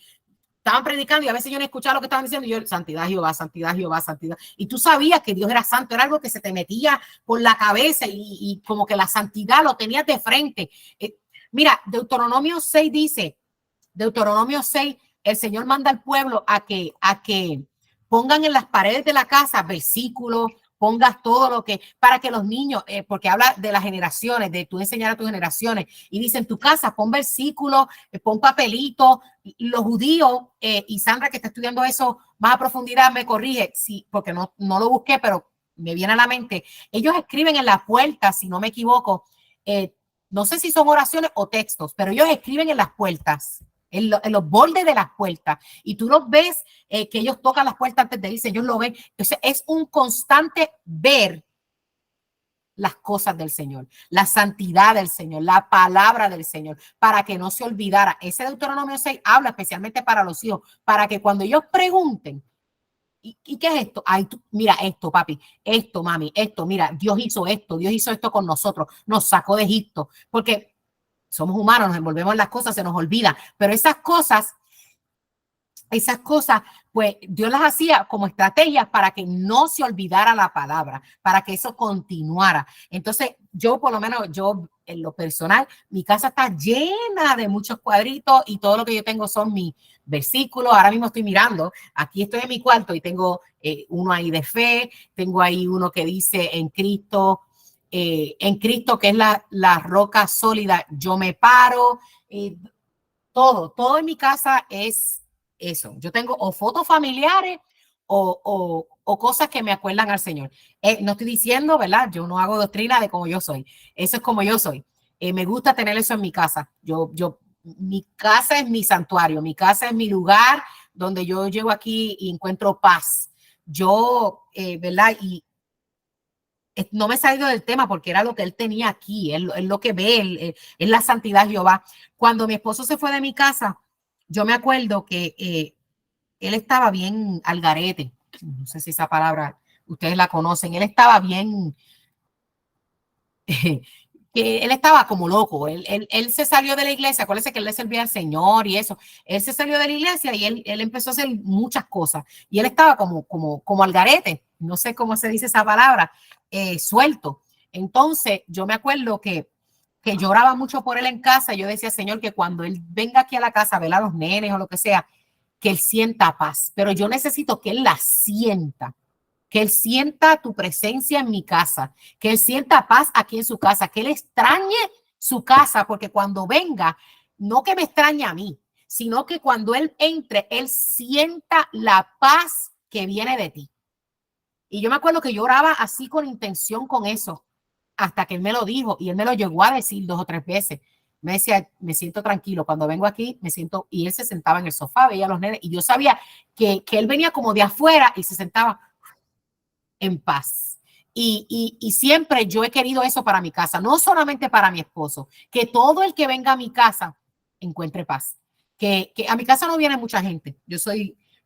estaban predicando y a veces yo no escuchaba lo que estaban diciendo y yo, santidad Jehová, santidad Jehová, santidad. Y tú sabías que Dios era santo, era algo que se te metía por la cabeza y como que la santidad lo tenías de frente. Mira, Deuteronomio 6 dice, Deuteronomio 6, el Señor manda al pueblo a que pongan en las paredes de la casa versículos, pongas todo lo que, para que los niños, porque habla de las generaciones, de tú enseñar a tus generaciones, y dice en tu casa, pon versículos, pon papelitos. Los judíos, y Sandra que está estudiando eso más a profundidad me corrige, sí, porque no lo busqué, pero me viene a la mente, ellos escriben en las puertas, si no me equivoco, no sé si son oraciones o textos, pero ellos escriben en las puertas, en los bordes de las puertas, y tú los ves, que ellos tocan las puertas antes de irse, ellos lo ven. Entonces es un constante ver las cosas del Señor, la santidad del Señor, la palabra del Señor, para que no se olvidara. Ese Deuteronomio 6 habla especialmente para los hijos, para que cuando ellos pregunten, ¿y qué es esto? Ay, mira esto, papi, esto, mami, esto, mira, Dios hizo esto con nosotros, nos sacó de Egipto, porque somos humanos, nos envolvemos en las cosas, se nos olvida, pero esas cosas, pues Dios las hacía como estrategias para que no se olvidara la palabra, para que eso continuara. Entonces, yo por lo menos, yo en lo personal, mi casa está llena de muchos cuadritos y todo lo que yo tengo son mis versículos. Ahora mismo estoy mirando, aquí estoy en mi cuarto y tengo uno ahí de fe, tengo ahí uno que dice en Cristo, que es la roca sólida, yo me paro. Todo en mi casa es eso. Yo tengo o fotos familiares o cosas que me acuerdan al Señor. No estoy diciendo, ¿verdad? Yo no hago doctrina de cómo yo soy. Eso es como yo soy. Me gusta tener eso en mi casa. Mi casa es mi santuario. Mi casa es mi lugar donde yo llego aquí y encuentro paz. ¿Verdad? Y no me he salido del tema porque era lo que él tenía aquí, es lo que ve, es la santidad de Jehová. Cuando mi esposo se fue de mi casa, yo me acuerdo que él estaba bien al garete, no sé si esa palabra ustedes la conocen, él estaba bien, que él estaba como loco. Él se salió de la iglesia. Acuérdense que él le servía al Señor y eso. Él se salió de la iglesia y él empezó a hacer muchas cosas. Y él estaba como al garete. No sé cómo se dice esa palabra, suelto. Entonces, yo me acuerdo que lloraba mucho por él en casa. Yo decía, Señor, que cuando él venga aquí a la casa a ver a los nenes o lo que sea, que él sienta paz. Pero yo necesito que él la sienta. Que él sienta tu presencia en mi casa, que él sienta paz aquí en su casa, que él extrañe su casa, porque cuando venga, no que me extrañe a mí, sino que cuando él entre, él sienta la paz que viene de ti. Y yo me acuerdo que yo oraba así con intención con eso, hasta que él me lo dijo y él me lo llegó a decir 2 o 3 veces. Me decía, me siento tranquilo, cuando vengo aquí me siento, y él se sentaba en el sofá, veía a los nenes, y yo sabía que él venía como de afuera y se sentaba en paz. Y siempre yo he querido eso para mi casa, no solamente para mi esposo, que todo el que venga a mi casa encuentre paz. Que a mi casa no viene mucha gente.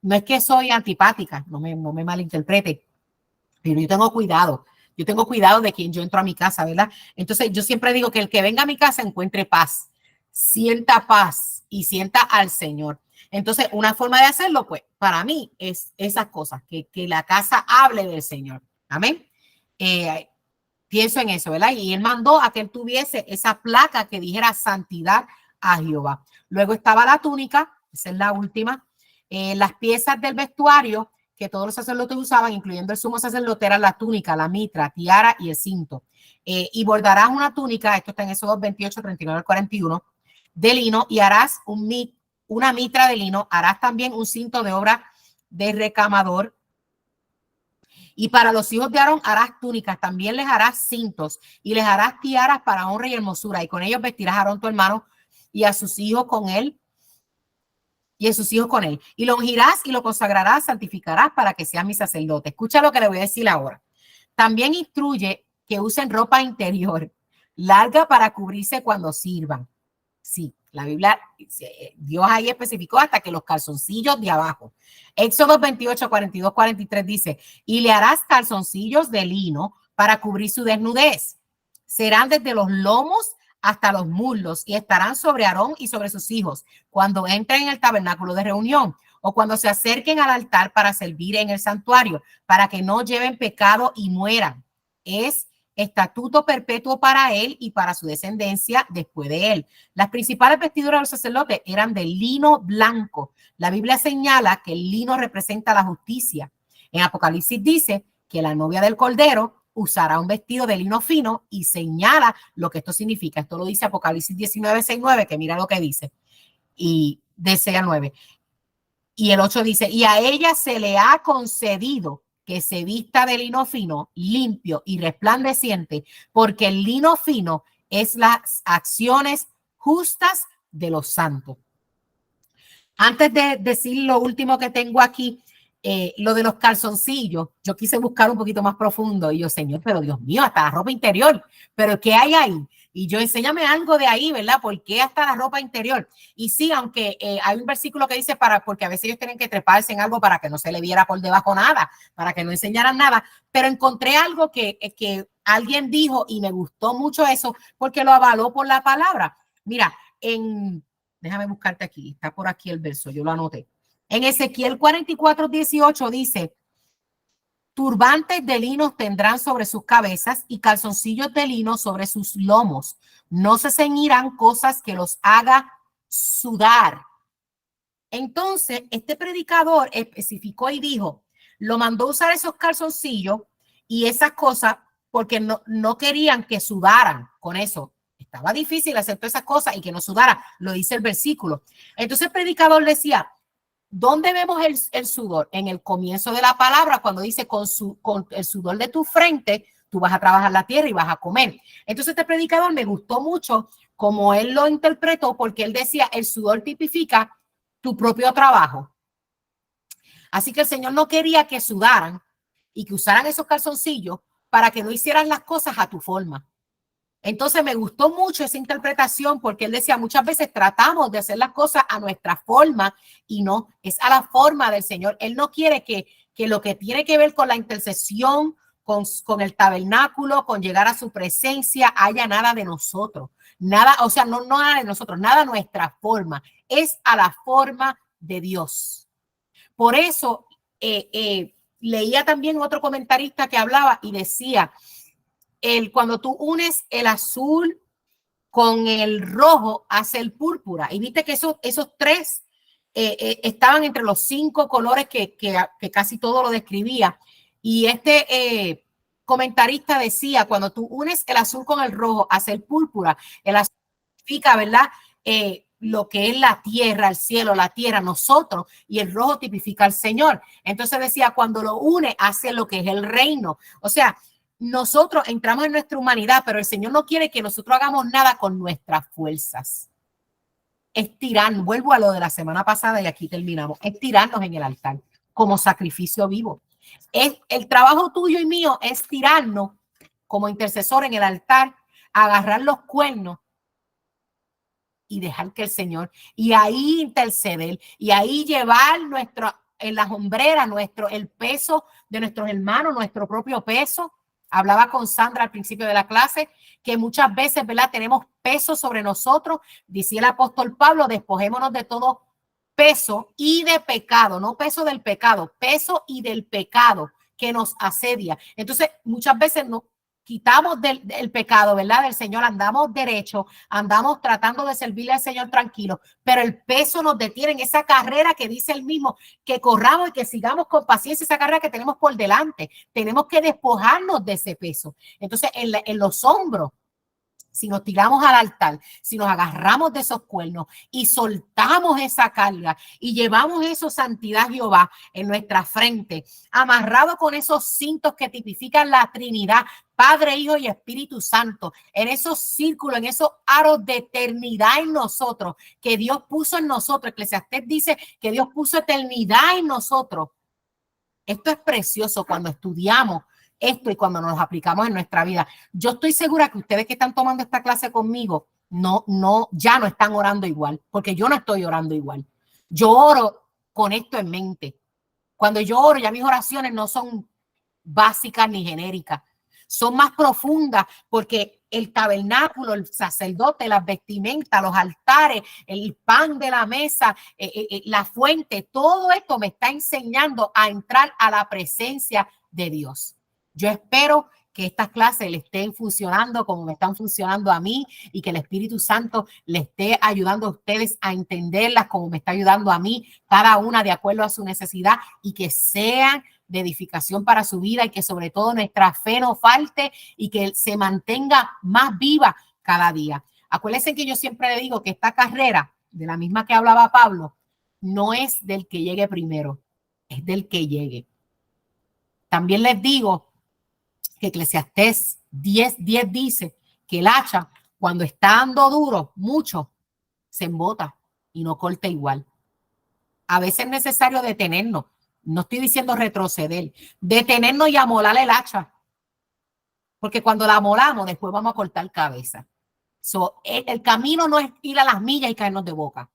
No es que soy antipática, no me malinterprete, pero yo tengo cuidado. Yo tengo cuidado de quien yo entro a mi casa, ¿verdad? Entonces yo siempre digo que el que venga a mi casa encuentre paz, sienta paz y sienta al Señor. Entonces, una forma de hacerlo, pues, para mí es esas cosas, que la casa hable del Señor. Amén. Pienso en eso, ¿verdad? Y él mandó a que él tuviese esa placa que dijera santidad a Jehová. Luego estaba la túnica, esa es la última. Las piezas del vestuario que todos los sacerdotes usaban, incluyendo el sumo sacerdote, eran la túnica, la mitra, tiara y el cinto. Y bordarás una túnica, esto está en Éxodo 28, 39 al 41, de lino, y harás una mitra de lino, harás también un cinto de obra de recamador. Y para los hijos de Aarón harás túnicas, también les harás cintos y les harás tiaras para honra y hermosura, y con ellos vestirás a Aarón tu hermano y a sus hijos con él, y en sus hijos con él, y lo ungirás y lo consagrarás, santificarás para que seas mi sacerdote. Escucha lo que le voy a decir ahora. También instruye que usen ropa interior larga para cubrirse cuando sirvan. Sí, la Biblia, Dios ahí especificó hasta que los calzoncillos de abajo. Éxodo 28, 42, 43 dice, y le harás calzoncillos de lino para cubrir su desnudez. Serán desde los lomos hasta los muslos y estarán sobre Aarón y sobre sus hijos cuando entren en el tabernáculo de reunión o cuando se acerquen al altar para servir en el santuario, para que no lleven pecado y mueran. Es estatuto perpetuo para él y para su descendencia después de él. Las principales vestiduras de los sacerdotes eran de lino blanco. La Biblia señala que el lino representa la justicia. En Apocalipsis dice que la novia del Cordero usará un vestido de lino fino y señala lo que esto significa. Esto lo dice Apocalipsis 19, 6, 9, que mira lo que dice. Y de 6 a 9. Y el 8 dice, y a ella se le ha concedido que se vista de lino fino, limpio y resplandeciente, porque el lino fino es las acciones justas de los santos. Antes de decir lo último que tengo aquí, lo de los calzoncillos, yo quise buscar un poquito más profundo y yo, Señor, pero Dios mío, hasta la ropa interior, pero ¿qué hay ahí? Y yo, enséñame algo de ahí, ¿verdad? ¿Por qué hasta la ropa interior? Y sí, aunque hay un versículo que dice porque a veces ellos tienen que treparse en algo para que no se le viera por debajo nada, para que no enseñaran nada, pero encontré algo que alguien dijo y me gustó mucho eso porque lo avaló por la palabra. Mira, déjame buscarte aquí, está por aquí el verso, yo lo anoté. En Ezequiel 44, 18 dice, turbantes de lino tendrán sobre sus cabezas y calzoncillos de lino sobre sus lomos. No se ceñirán cosas que los haga sudar. Entonces, este predicador especificó y dijo, lo mandó usar esos calzoncillos y esas cosas porque no querían que sudaran con eso. Estaba difícil hacer todas esas cosas y que no sudara, lo dice el versículo. Entonces el predicador decía, ¿dónde vemos el sudor? En el comienzo de la palabra, cuando dice con el sudor de tu frente, tú vas a trabajar la tierra y vas a comer. Entonces este predicador me gustó mucho como él lo interpretó, porque él decía, el sudor tipifica tu propio trabajo. Así que el Señor no quería que sudaran y que usaran esos calzoncillos para que no hicieran las cosas a tu forma. Entonces me gustó mucho esa interpretación porque él decía, muchas veces tratamos de hacer las cosas a nuestra forma y no, es a la forma del Señor. Él no quiere que lo que tiene que ver con la intercesión, con el tabernáculo, con llegar a su presencia, haya nada de nosotros. Nada, o sea, no nada de nosotros, nada a nuestra forma. Es a la forma de Dios. Por eso leía también otro comentarista que hablaba y decía, cuando tú unes el azul con el rojo hace el púrpura. Y viste que esos tres estaban entre los 5 colores que casi todo lo describía. Y este comentarista decía, cuando tú unes el azul con el rojo hace el púrpura, el azul significa, ¿verdad? Lo que es la tierra, el cielo, la tierra, nosotros, y el rojo tipifica al Señor. Entonces decía, cuando lo une hace lo que es el reino. O sea, nosotros entramos en nuestra humanidad, pero el Señor no quiere que nosotros hagamos nada con nuestras fuerzas. Es tirarnos, vuelvo a lo de la semana pasada y aquí terminamos, es tirarnos en el altar como sacrificio vivo. El trabajo tuyo y mío es tirarnos como intercesor en el altar, agarrar los cuernos y dejar que el Señor, y ahí interceder, y ahí llevar en las hombreras, el peso de nuestros hermanos, nuestro propio peso. Hablaba con Sandra al principio de la clase que muchas veces, ¿verdad?, tenemos peso sobre nosotros. Decía el apóstol Pablo, despojémonos de todo peso y de pecado, no peso del pecado, peso y del pecado que nos asedia. Entonces, muchas veces nos quitamos del pecado, ¿verdad?, del Señor, andamos derecho, andamos tratando de servirle al Señor tranquilo, pero el peso nos detiene en esa carrera que dice él mismo, que corramos y que sigamos con paciencia esa carrera que tenemos por delante. Tenemos que despojarnos de ese peso. Entonces, en los hombros, si nos tiramos al altar, si nos agarramos de esos cuernos y soltamos esa carga y llevamos eso, santidad Jehová, en nuestra frente, amarrado con esos cintos que tipifican la Trinidad, Padre, Hijo y Espíritu Santo, en esos círculos, en esos aros de eternidad en nosotros, que Dios puso en nosotros. Eclesiastés dice que Dios puso eternidad en nosotros. Esto es precioso cuando estudiamos esto y cuando nos aplicamos en nuestra vida. Yo estoy segura que ustedes que están tomando esta clase conmigo, ya no están orando igual, porque yo no estoy orando igual. Yo oro con esto en mente. Cuando yo oro, ya mis oraciones no son básicas ni genéricas, son más profundas, porque el tabernáculo, el sacerdote, las vestimentas, los altares, el pan de la mesa, la fuente, todo esto me está enseñando a entrar a la presencia de Dios. Yo espero que estas clases le estén funcionando como me están funcionando a mí y que el Espíritu Santo le esté ayudando a ustedes a entenderlas como me está ayudando a mí, cada una de acuerdo a su necesidad, y que sean de edificación para su vida, y que sobre todo nuestra fe no falte y que se mantenga más viva cada día. Acuérdense que yo siempre le digo que esta carrera, de la misma que hablaba Pablo, no es del que llegue primero, es del que llegue. También les digo que Eclesiastés 10:10 dice que el hacha, cuando está dando duro, mucho, se embota y no corta igual. A veces es necesario detenernos. No estoy diciendo retroceder, detenernos y amolar el hacha. Porque cuando la amolamos, después vamos a cortar cabeza. El camino no es ir a las millas y caernos de boca.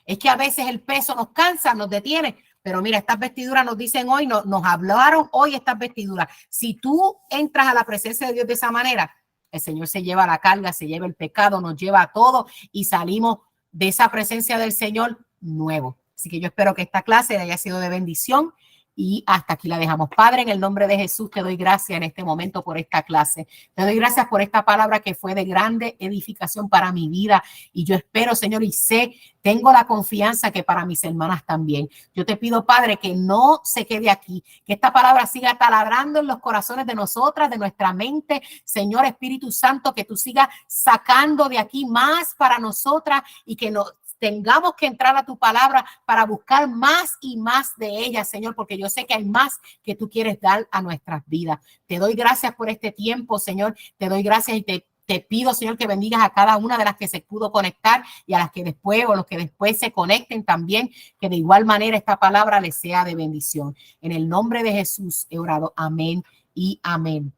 Es que a veces el peso nos cansa, nos detiene. Pero mira, estas vestiduras nos dicen hoy, nos hablaron hoy estas vestiduras. Si tú entras a la presencia de Dios de esa manera, el Señor se lleva la carga, se lleva el pecado, nos lleva a todo y salimos de esa presencia del Señor nuevo. Así que yo espero que esta clase haya sido de bendición y hasta aquí la dejamos. Padre, en el nombre de Jesús, te doy gracias en este momento por esta clase. Te doy gracias por esta palabra que fue de grande edificación para mi vida. Y yo espero, Señor, y tengo la confianza que para mis hermanas también. Yo te pido, Padre, que no se quede aquí, que esta palabra siga taladrando en los corazones de nosotras, de nuestra mente. Señor Espíritu Santo, que tú sigas sacando de aquí más para nosotras y que tengamos que entrar a tu palabra para buscar más y más de ella, Señor, porque yo sé que hay más que tú quieres dar a nuestras vidas. Te doy gracias por este tiempo, Señor. Te doy gracias y te pido, Señor, que bendigas a cada una de las que se pudo conectar y a las que después o los que después se conecten también, que de igual manera esta palabra les sea de bendición. En el nombre de Jesús he orado. Amén y amén.